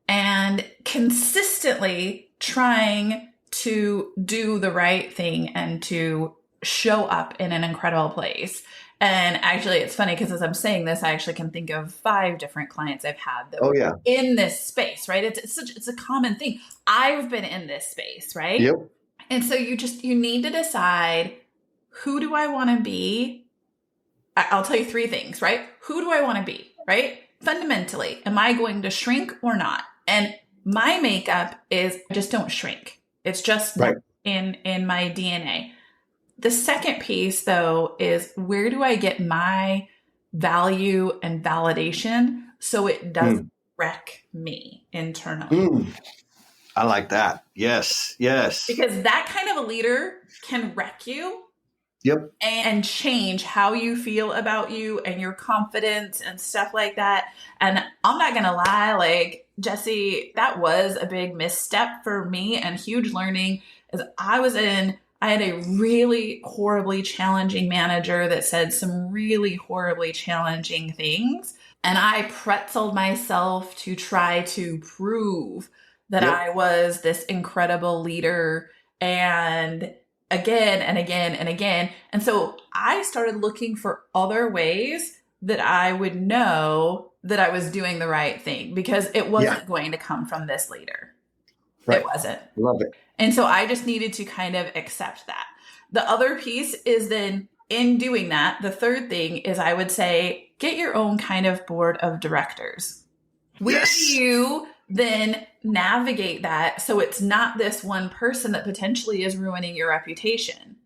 and consistently trying to do the right thing and to show up in an incredible place. And actually, it's funny because as I'm saying this, I actually can think of 5 different clients I've had that were in this space, right? It's a common thing. I've been in this space, right? Yep. And so you need to decide, who do I want to be? I'll tell you 3 things, right? Who do I want to be, right? Fundamentally, am I going to shrink or not? And my makeup is just don't shrink. It's just in my DNA. The second piece, though, is where do I get my value and validation so it doesn't wreck me internally? I like that. Yes. Because that kind of a leader can wreck you. Yep. And change how you feel about you and your confidence and stuff like that. And I'm not going to lie, Jesse, that was a big misstep for me and huge learning. As I had a really horribly challenging manager that said some really horribly challenging things. And I pretzeled myself to try to prove that I was this incredible leader, and again and again and again. And so I started looking for other ways that I would know that I was doing the right thing, because it wasn't going to come from this leader. It wasn't. Love it. And so I just needed to kind of accept that. The other piece is then, in doing that, the third thing is, I would say, get your own kind of board of directors. Where do you then navigate that so it's not this one person that potentially is ruining your reputation.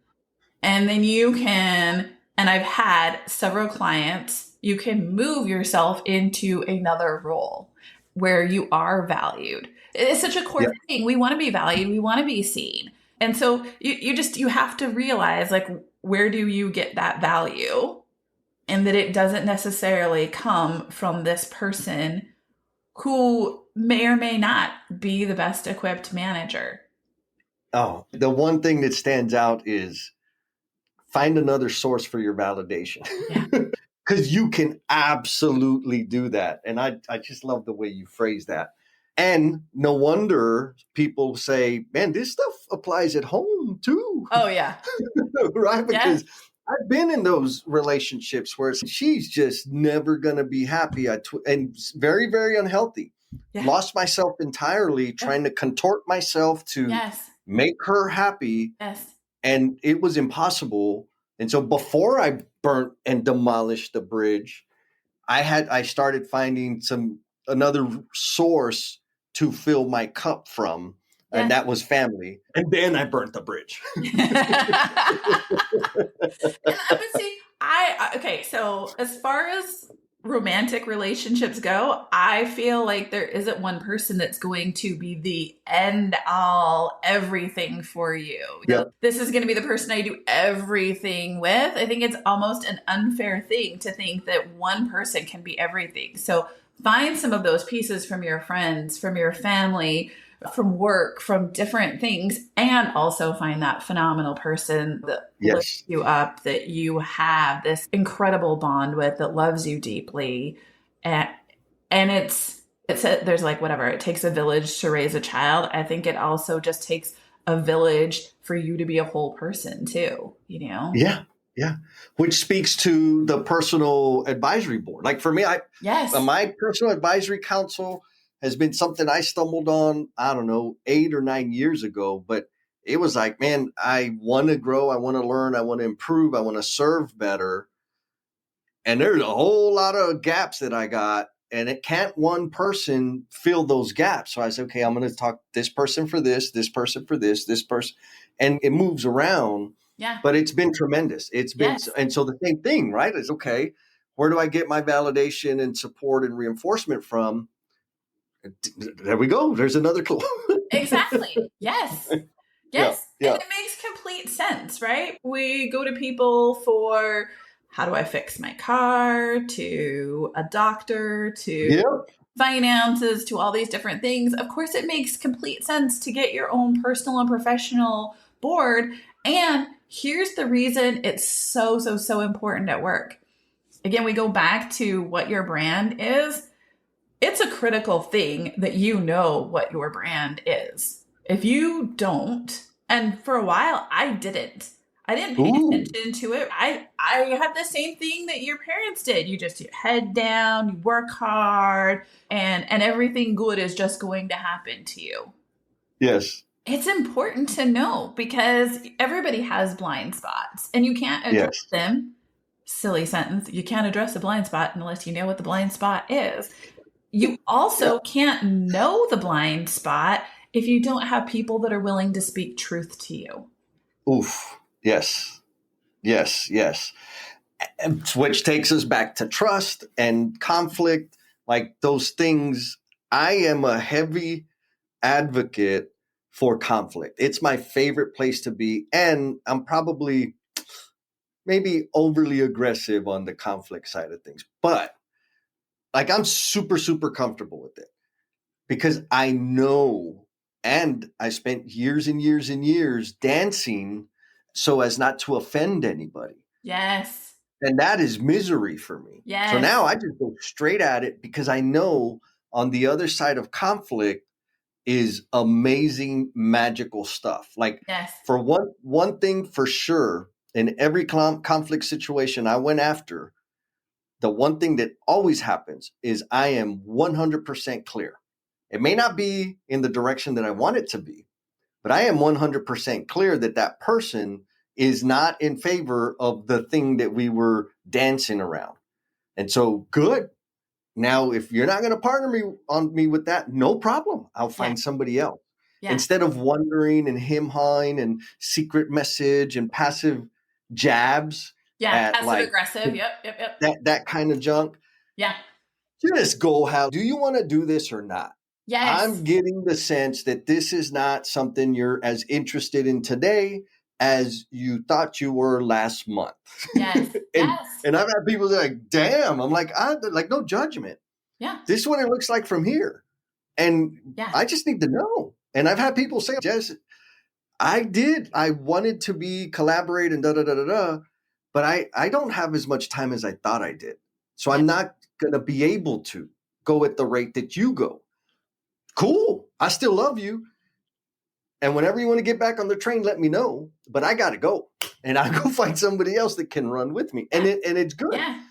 And then you can, and I've had several clients, you can move yourself into another role where you are valued. It's such a core Yeah. thing. We want to be valued, we want to be seen. And so you have to realize, like, where do you get that value? And that it doesn't necessarily come from this person who may or may not be the best equipped manager. Oh, the one thing that stands out is find another source for your validation. Yeah. Because you can absolutely do that. And I just love the way you phrase that. And no wonder people say, man, this stuff applies at home too. Oh, yeah. Right? Yeah. Because I've been in those relationships where she's just never going to be happy and very, very unhealthy. Yeah. Lost myself entirely trying to contort myself to Yes. make her happy. Yes. And it was impossible. And so before I burnt and demolished the bridge, I started finding another source to fill my cup from. Yeah. And that was family. And then I burnt the bridge. Okay, so as far as romantic relationships go, I feel like there isn't one person that's going to be the end all everything for you. Yeah. This is going to be the person I do everything with. I think it's almost an unfair thing to think that one person can be everything. So find some of those pieces from your friends, from your family, from work, from different things, and also find that phenomenal person that lifts you up, that you have this incredible bond with, that loves you deeply. And there's like, whatever, it takes a village to raise a child. I think it also just takes a village for you to be a whole person too, you know? Yeah. Yeah. Which speaks to the personal advisory board. Like for me, my personal advisory council has been something I stumbled on, I don't know, 8 or 9 years ago. But it was like, man, I want to grow. I want to learn. I want to improve. I want to serve better. And there's a whole lot of gaps that I got. And it can't one person fill those gaps. So I said, okay, I'm going to talk this person for this person for this person. And it moves around. Yeah. But it's been tremendous. It's been, and so the same thing, right? Is okay, where do I get my validation and support and reinforcement from? There we go. There's another clue. Exactly. Yes. Yes. Yeah. And it makes complete sense, right? We go to people for, how do I fix my car, to a doctor, to finances, to all these different things. Of course, it makes complete sense to get your own personal and professional board. And here's the reason it's so, so, so important at work. Again, we go back to what your brand is. It's a critical thing that you know what your brand is. If you don't, and for a while I didn't pay attention to it. I had the same thing that your parents did. You just your head down, you work hard, and everything good is just going to happen to you. Yes. It's important to know because everybody has blind spots and you can't address them. Silly sentence. You can't address a blind spot unless you know what the blind spot is. You also can't know the blind spot if you don't have people that are willing to speak truth to you. Oof. Yes. Yes. Yes. Which takes us back to trust and conflict, like those things. I am a heavy advocate for conflict. It's my favorite place to be. And I'm probably maybe overly aggressive on the conflict side of things, but like I'm super, super comfortable with it because I know, and I spent years and years and years dancing so as not to offend anybody. Yes. And that is misery for me. Yes. So now I just go straight at it because I know on the other side of conflict is amazing, magical stuff. Like for one thing for sure, in every conflict situation I went after, the one thing that always happens is I am 100% clear. It may not be in the direction that I want it to be, but I am 100% clear that that person is not in favor of the thing that we were dancing around. And so good. Now, if you're not going to partner me with that, no problem. I'll Yeah. find somebody else. Yeah. Instead of wondering and him-hawing and secret message and passive jabs Yeah. at Passive like aggressive. Yep. Yep. Yep. that kind of junk, Yeah. just go how do you want to do this or not? Yes. I'm getting the sense that this is not something you're as interested in today as you thought you were last month. Yes. and Yes. and I've had people say, like, damn, I'm like, like no judgment. Yeah. This is what it looks like from here. And Yeah. I just need to know. And I've had people say, Jess, I wanted to be collaborate and da da da da da, but I don't have as much time as I thought I did. So I'm not gonna be able to go at the rate that you go. Cool. I still love you. And whenever you want to get back on the train, let me know. But I gotta go. And I'll go find somebody else that can run with me. And it's good. Yeah.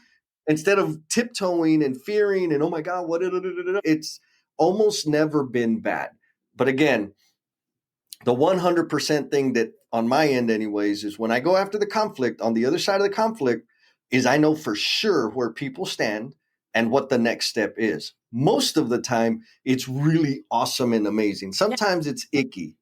Instead of tiptoeing and fearing and oh my God, it's almost never been bad. But again, the 100% thing that on my end anyways is when I go after the conflict, on the other side of the conflict is I know for sure where people stand and what the next step is. Most of the time, it's really awesome and amazing. Sometimes it's icky,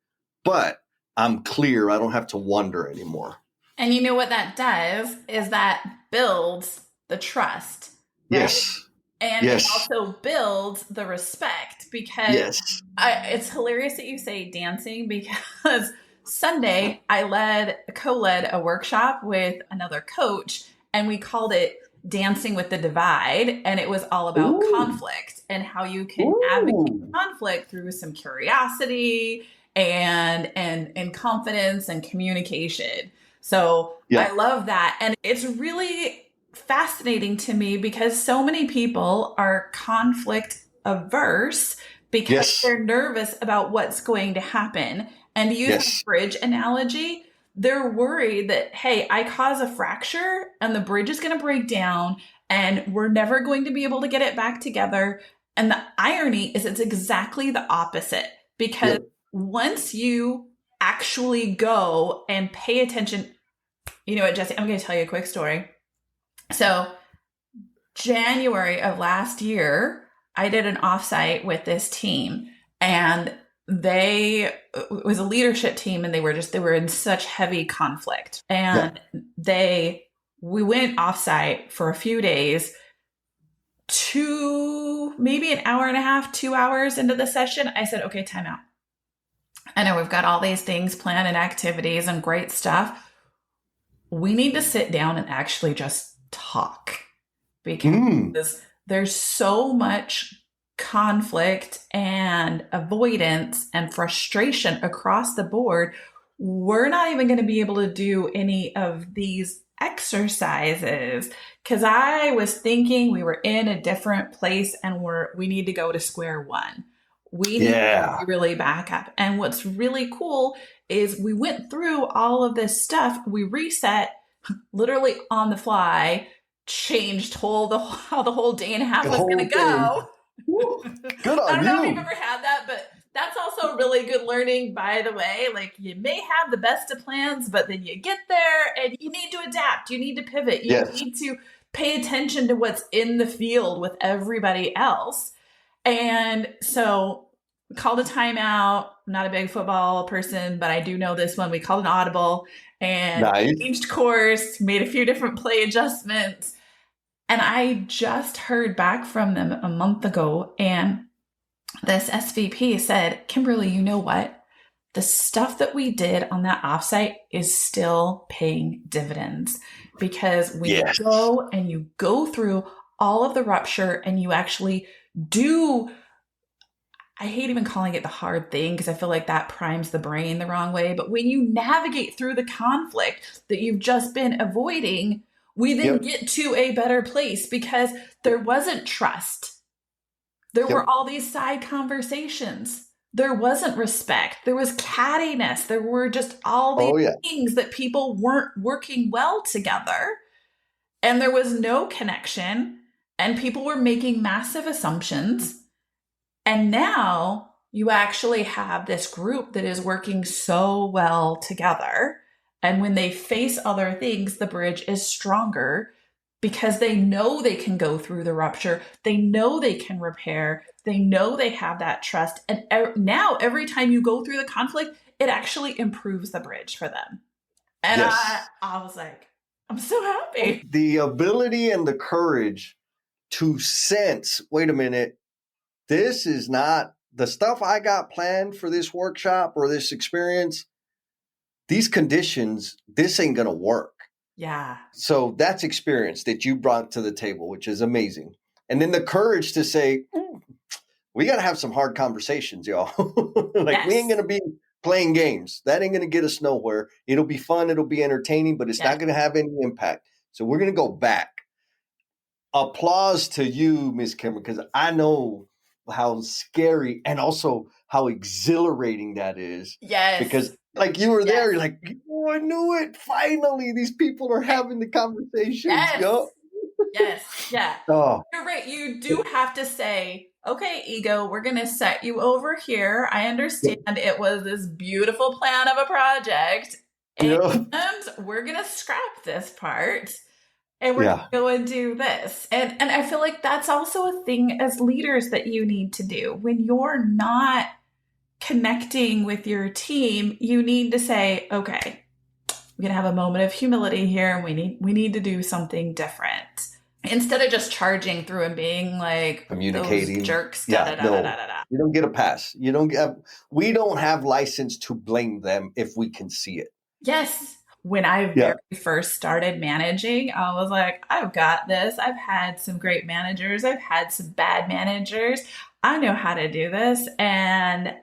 but I'm clear. I don't have to wonder anymore. And you know what that does is that builds the trust. Right? Yes. And it also builds the respect because it's hilarious that you say dancing because Sunday I co-led a workshop with another coach and we called it Dancing with the Divide. And it was all about conflict and how you can navigate conflict through some curiosity and confidence and communication. So I love that. And it's really fascinating to me because so many people are conflict averse because they're nervous about what's going to happen. And to use the bridge analogy, they're worried that, hey, I cause a fracture and the bridge is going to break down and we're never going to be able to get it back together. And the irony is it's exactly the opposite because once you actually go and pay attention, you know what, Jesse, I'm going to tell you a quick story. So January of last year, I did an offsite with this team and it was a leadership team and they were in such heavy conflict and we went offsite for a few days, maybe an hour and a half, 2 hours into the session. I said, okay, time out. I know we've got all these things planned and activities and great stuff. We need to sit down and actually just talk because there's so much conflict and avoidance and frustration across the board. We're not even going to be able to do any of these exercises because I was thinking we were in a different place and we need to go to square one. We need to really back up. And what's really cool is we went through all of this stuff. We reset literally on the fly, changed how the whole day and a half was going to go. Good on you. I don't know if you've ever had that, but that's also really good learning, by the way. Like you may have the best of plans, but then you get there and you need to adapt. You need to pivot. You need to pay attention to what's in the field with everybody else. And so we called a timeout. I'm not a big football person, but I do know this one. We called an audible and changed course, made a few different play adjustments. And I just heard back from them a month ago. And this SVP said, Kimberly, you know what? The stuff that we did on that offsite is still paying dividends because when you go and you go through all of the rupture and you actually do, I hate even calling it the hard thing because I feel like that primes the brain the wrong way. But when you navigate through the conflict that you've just been avoiding, we then get to a better place because there wasn't trust. There were all these side conversations. There wasn't respect. There was cattiness. There were just all these things that people weren't working well together. And there was no connection. And people were making massive assumptions. And now you actually have this group that is working so well together. And when they face other things, the bridge is stronger because they know they can go through the rupture. They know they can repair. They know they have that trust. And now every time you go through the conflict, it actually improves the bridge for them. And Yes. I was like, I'm so happy. The ability and the courage to sense, wait a minute, this is not the stuff I got planned for this workshop or this experience. These conditions, this ain't going to work. Yeah. So that's experience that you brought to the table, which is amazing. And then the courage to say, we got to have some hard conversations, y'all. We ain't going to be playing games. That ain't going to get us nowhere. It'll be fun. It'll be entertaining, but it's not going to have any impact. So we're going to go back. Applause to you, Miss Kimberly, because I know how scary and also how exhilarating that is. Yes. Because like you were there, you're like, oh, I knew it. Finally, these people are having the conversations. Yes. Yo. Yes. Yeah. Oh. You're right. You do have to say, okay, ego, we're going to set you over here. I understand it was this beautiful plan of a project. And we're going to scrap this part. And we're going to go and do this. And I feel like that's also a thing as leaders that you need to do. When you're not connecting with your team, you need to say, okay, we're going to have a moment of humility here. And we need to do something different. Instead of just charging through and being like communicating those jerks. You don't get a pass. We don't have license to blame them if we can see it. Yes. When I very first started managing, I was like, I've got this. I've had some great managers. I've had some bad managers. I know how to do this. And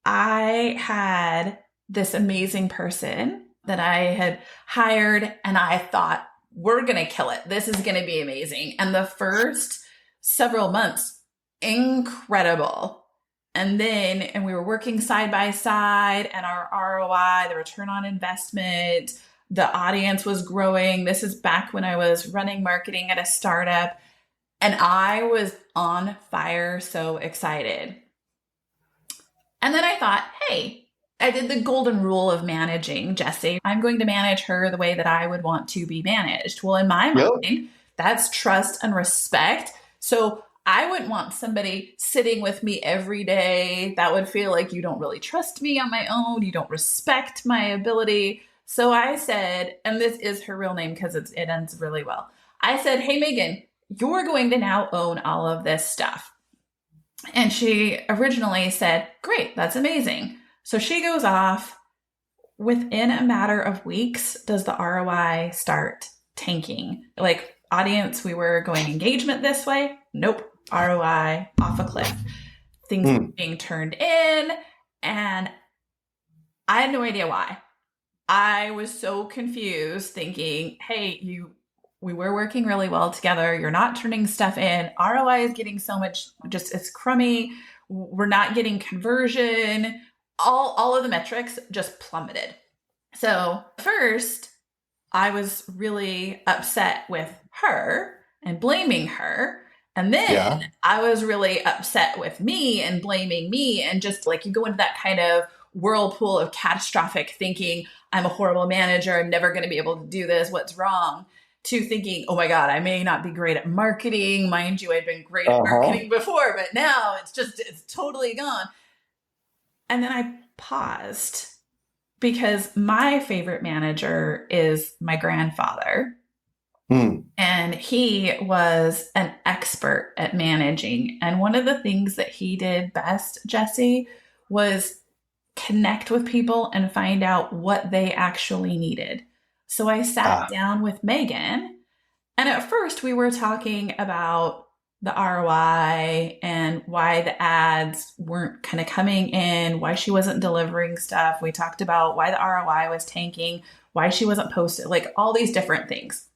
I had this amazing person that I had hired, and I thought, we're going to kill it. This is going to be amazing. And the first several months, incredible. And we were working side by side, and our ROI, the return on investment, the audience was growing. This is back when I was running marketing at a startup, and I was on fire, so excited. And then I thought, hey, I did the golden rule of managing Jessie. I'm going to manage her the way that I would want to be managed. Well, in my mind, that's trust and respect. So I wouldn't want somebody sitting with me every day. That would feel like you don't really trust me on my own. You don't respect my ability. So I said, and this is her real name because it ends really well. I said, hey, Megan, you're going to now own all of this stuff. And she originally said, great, that's amazing. So she goes off. Within a matter of weeks, does the ROI start tanking? Like audience, we were going engagement this way. Nope. ROI off a cliff. Things were being turned in, and I had no idea why. I was so confused, thinking, hey, we were working really well together. You're not turning stuff in. ROI is getting so much, it's crummy. We're not getting conversion. All of the metrics just plummeted. So first, I was really upset with her and blaming her. And then I was really upset with me and blaming me. And just like you go into that kind of whirlpool of catastrophic thinking, I'm a horrible manager. I'm never going to be able to do this. What's wrong? To thinking, oh my God, I may not be great at marketing. Mind you, I'd been great at marketing before, but now it's totally gone. And then I paused because my favorite manager is my grandfather. And he was an expert at managing. And one of the things that he did best, Jessie, was connect with people and find out what they actually needed. So I sat down with Megan, and at first we were talking about the ROI and why the ads weren't kind of coming in, why she wasn't delivering stuff. We talked about why the ROI was tanking, why she wasn't posted, like all these different things.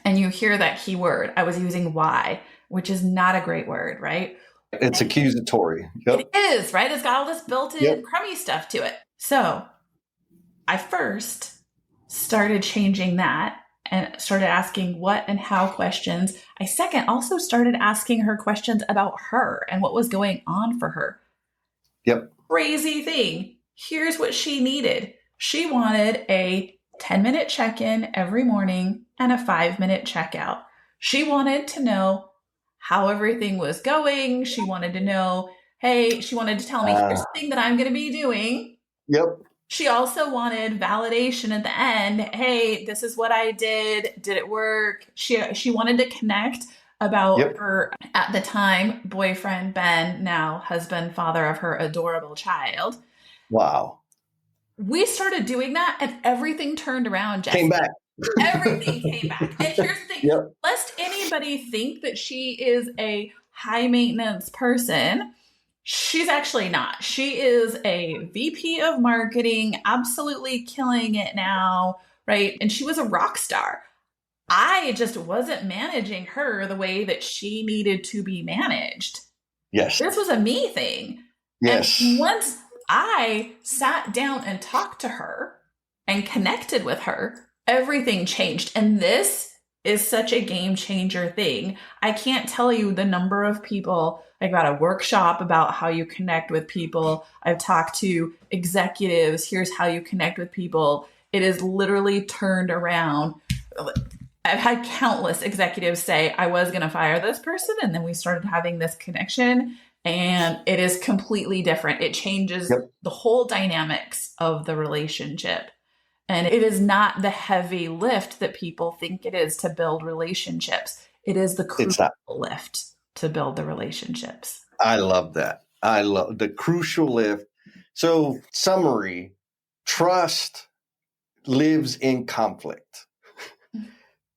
And you hear that key word. I was using why, which is not a great word, right? It's accusatory. It is, right? It's got all this built-in crummy stuff to it. So I first started changing that and started asking what and how questions. I second also started asking her questions about her and what was going on for her. Crazy thing. Here's what she needed. She wanted a 10-minute check-in every morning and a 5-minute checkout. She wanted to know how everything was going. She wanted to know, hey, she wanted to tell me, here's Uh, the thing that I'm going to be doing. yep. She also wanted validation at the end. Hey, this is what I did. Did it work? She wanted to connect about Yep. her, at the time, boyfriend, Ben, now husband, father of her adorable child. Wow. We started doing that and everything turned around, Came Jesse. back. Everything came back. And here's the thing, Yep. lest anybody think that she is a high maintenance person, she's actually not. She is a VP of marketing, absolutely killing it now, right? And she was a rock star. I just wasn't managing her the way that she needed to be managed. Yes. This was a me thing. And Yes. once I sat down and talked to her and connected with her, everything changed. And this is such a game changer thing. I can't tell you the number of people. I got a workshop about how you connect with people. I've talked to executives. Here's how you connect with people. It is literally turned around. I've had countless executives say, I was going to fire this person. And then we started having this connection. And it is completely different. It changes Yep. the whole dynamics of the relationship. And it is not the heavy lift that people think it is to build relationships. It is the crucial lift to build the relationships. I love that. I love the crucial lift. So, summary, trust lives in conflict.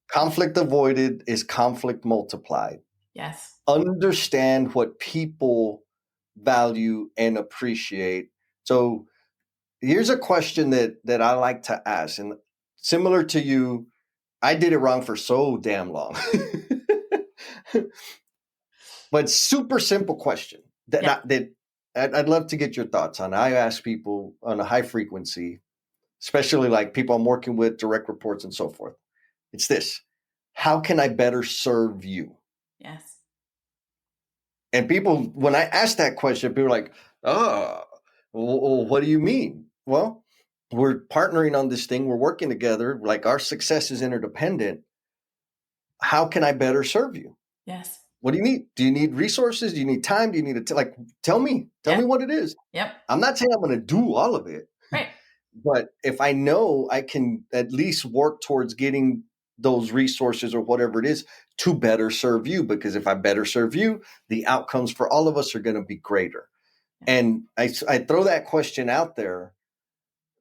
Conflict avoided is conflict multiplied. Yes. Understand what people value and appreciate. So here's a question that I like to ask, and similar to you, I did it wrong for so damn long. But super simple question that I'd love to get your thoughts on. I ask people on a high frequency, especially like people I'm working with, direct reports and so forth. It's this: how can I better serve you? Yes. And people, when I ask that question, people are like, oh, well, what do you mean? Well, we're partnering on this thing. We're working together. Like our success is interdependent. How can I better serve you? Yes. What do you need? Do you need resources? Do you need time? Do you need like, tell me what it is. Yep. I'm not saying I'm going to do all of it. Right. But if I know I can at least work towards getting those resources or whatever it is to better serve you, because if I better serve you, the outcomes for all of us are going to be greater. And I throw that question out there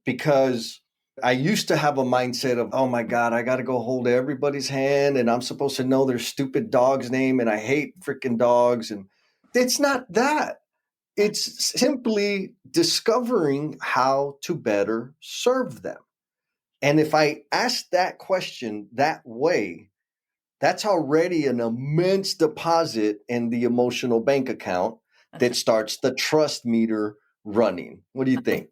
because I used to have a mindset of, oh my God, I got to go hold everybody's hand and I'm supposed to know their stupid dog's name and I hate freaking dogs. And it's not that. It's simply discovering how to better serve them. And if I ask that question that way, that's already an immense deposit in the emotional bank account that starts the trust meter running. What do you think?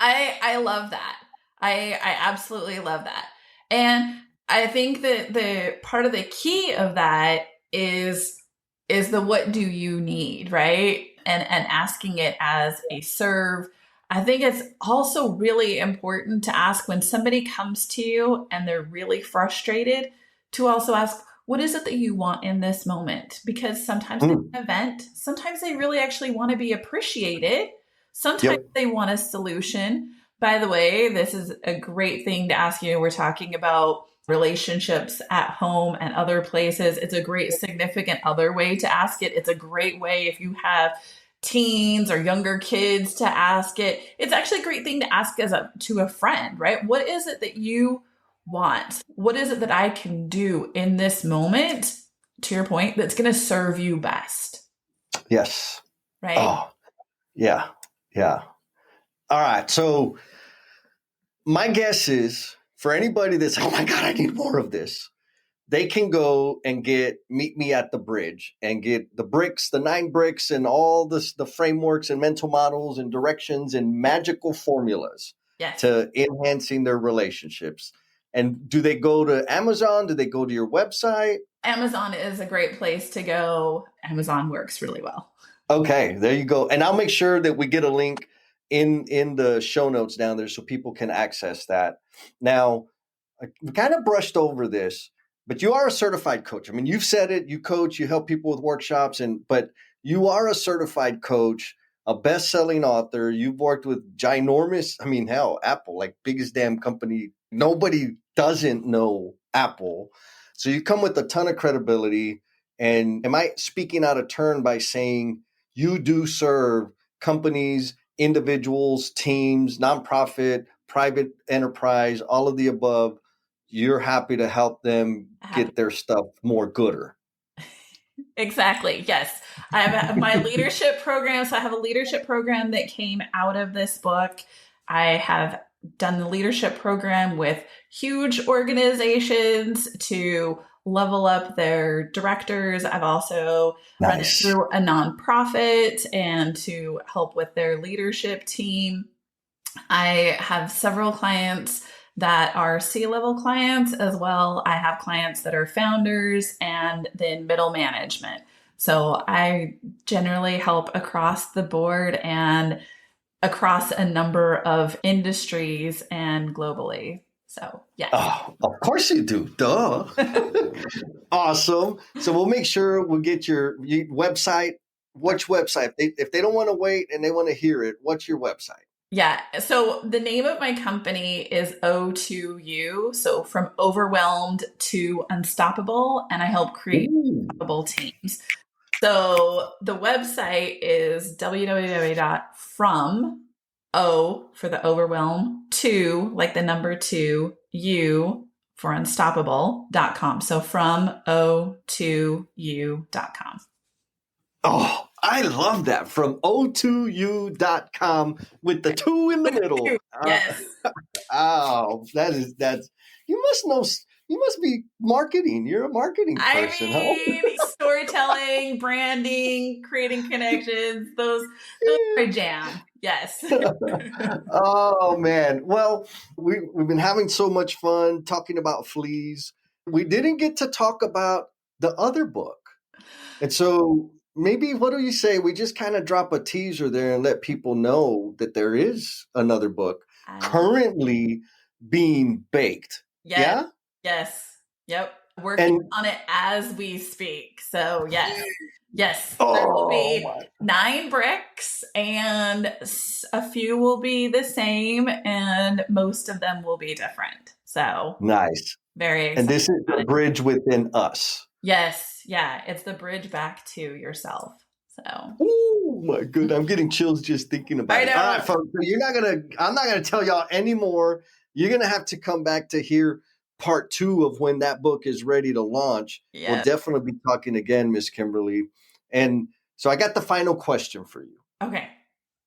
I love that. I absolutely love that. And I think that the part of the key of that is the what do you need, right? And asking it as a serve. I think it's also really important to ask when somebody comes to you and they're really frustrated to also ask, what is it that you want in this moment? Because sometimes they want an event, sometimes they really actually want to be appreciated. Sometimes they want a solution. By the way, this is a great thing to ask you. We're talking about relationships at home and other places. It's a great significant other way to ask it. It's a great way if you have teens or younger kids to ask it. It's actually a great thing to ask to a friend, right? What is it that you want? What is it that I can do in this moment, to your point, that's going to serve you best? Yes. Right? Oh, yeah. Yeah. All right. So my guess is for anybody that's, oh my God, I need more of this, they can go and meet me at the bridge and get the bricks, the 9 bricks and all this, the frameworks and mental models and directions and magical formulas to enhancing their relationships. And do they go to Amazon? Do they go to your website? Amazon is a great place to go. Amazon works really well. Okay, there you go. And I'll make sure that we get a link in the show notes down there so people can access that. Now, we kind of brushed over this, but you are a certified coach. I mean, you've said it, you coach, you help people with workshops, but you are a certified coach, a best-selling author. You've worked with ginormous, I mean, hell, Apple, like biggest damn company. Nobody doesn't know Apple. So you come with a ton of credibility. And am I speaking out of turn by saying you do serve companies, individuals, teams, nonprofit, private enterprise, all of the above? You're happy to help them get their stuff more gooder. Exactly. Yes. I have my leadership program. So I have a leadership program that came out of this book. I have done the leadership program with huge organizations to level up their directors. I've also run it through a nonprofit and to help with their leadership team. I have several clients that are C-level clients as well. I have clients that are founders and then middle management. So I generally help across the board and across a number of industries and globally. So, yes. Oh, of course you do. Duh. Awesome. So we'll make sure we'll get your website. Which website? If they don't want to wait and they want to hear it, what's your website? Yeah. So the name of my company is O2U. So from overwhelmed to unstoppable. And I help create unstoppable teams. So the website is www.from O for the overwhelm to like the number 2 U for unstoppable.com. So from O to U.com. Oh, I love that. From o2u.com with the 2 in the middle. Yes. Oh, that's you must know. You must be marketing. You're a marketing person, huh? Storytelling, branding, creating connections. Those are jam. Yes. Oh man. Well, we've been having so much fun talking about fleas. We didn't get to talk about the other book. And so maybe what do you say? We just kind of drop a teaser there and let people know that there is another book currently being baked. Yes. Yeah? Yes. Yep. Working on it as we speak. So yes. Yes. There will be 9 bricks and a few will be the same and most of them will be different. So nice. Very excited. And this is the bridge within us. Yes. Yeah. It's the bridge back to yourself. So. Oh my goodness. I'm getting chills just thinking about it. All right, folks. So I'm not gonna tell y'all anymore. You're gonna have to come back to hear part 2 of when that book is ready to launch. Yes. We'll definitely be talking again, Miss Kimberly. And so I got the final question for you. Okay.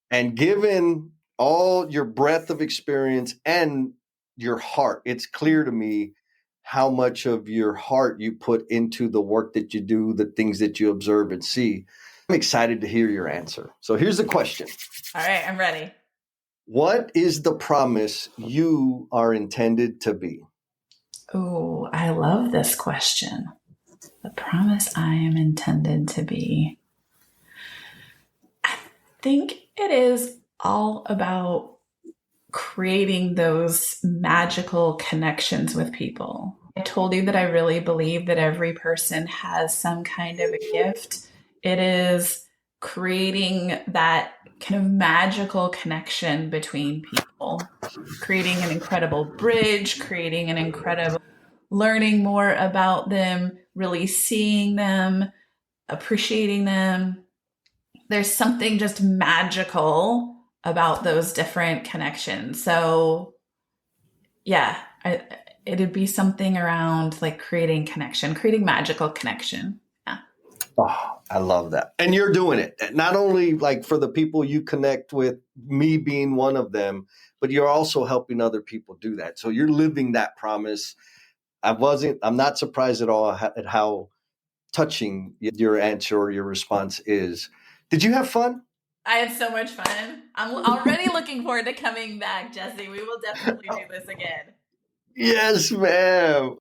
And given all your breadth of experience and your heart, it's clear to me how much of your heart you put into the work that you do, the things that you observe and see. I'm excited to hear your answer. So here's the question. All right, I'm ready. What is the promise you are intended to be? Oh, I love this question. The promise I am intended to be. I think it is all about creating those magical connections with people. I told you that I really believe that every person has some kind of a gift. It is creating that kind of magical connection between people, creating an incredible bridge, creating an incredible learning more about them, really seeing them, appreciating them. There's something just magical about those different connections. So yeah, it'd be something around like creating connection, creating magical connection. Yeah. Oh, I love that. And you're doing it. Not only like for the people you connect with, me being one of them, but you're also helping other people do that. So you're living that promise. I'm not surprised at all at how touching your answer or your response is. Did you have fun? I had so much fun. I'm already looking forward to coming back, Jesse. We will definitely do this again. Yes, ma'am.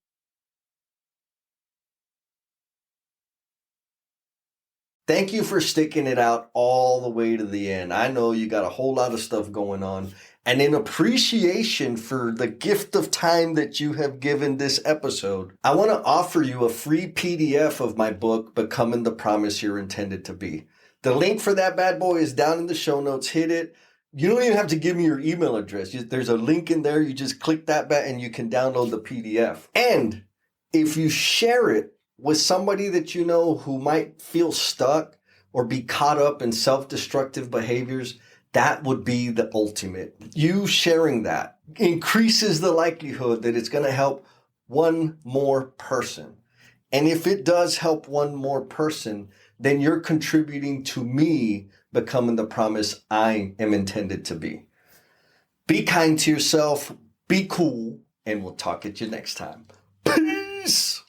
Thank you for sticking it out all the way to the end. I know you got a whole lot of stuff going on. And in appreciation for the gift of time that you have given this episode, I want to offer you a free PDF of my book, Becoming the Promise You're Intended to Be. The link for that bad boy is down in the show notes. Hit it. You don't even have to give me your email address. There's a link in there. You just click that button and you can download the PDF. And if you share it with somebody that you know who might feel stuck or be caught up in self-destructive behaviors, that would be the ultimate. You sharing that increases the likelihood that it's going to help one more person. And if it does help one more person, then you're contributing to me becoming the promise I am intended to be. Be kind to yourself, be cool, and we'll talk at you next time. Peace!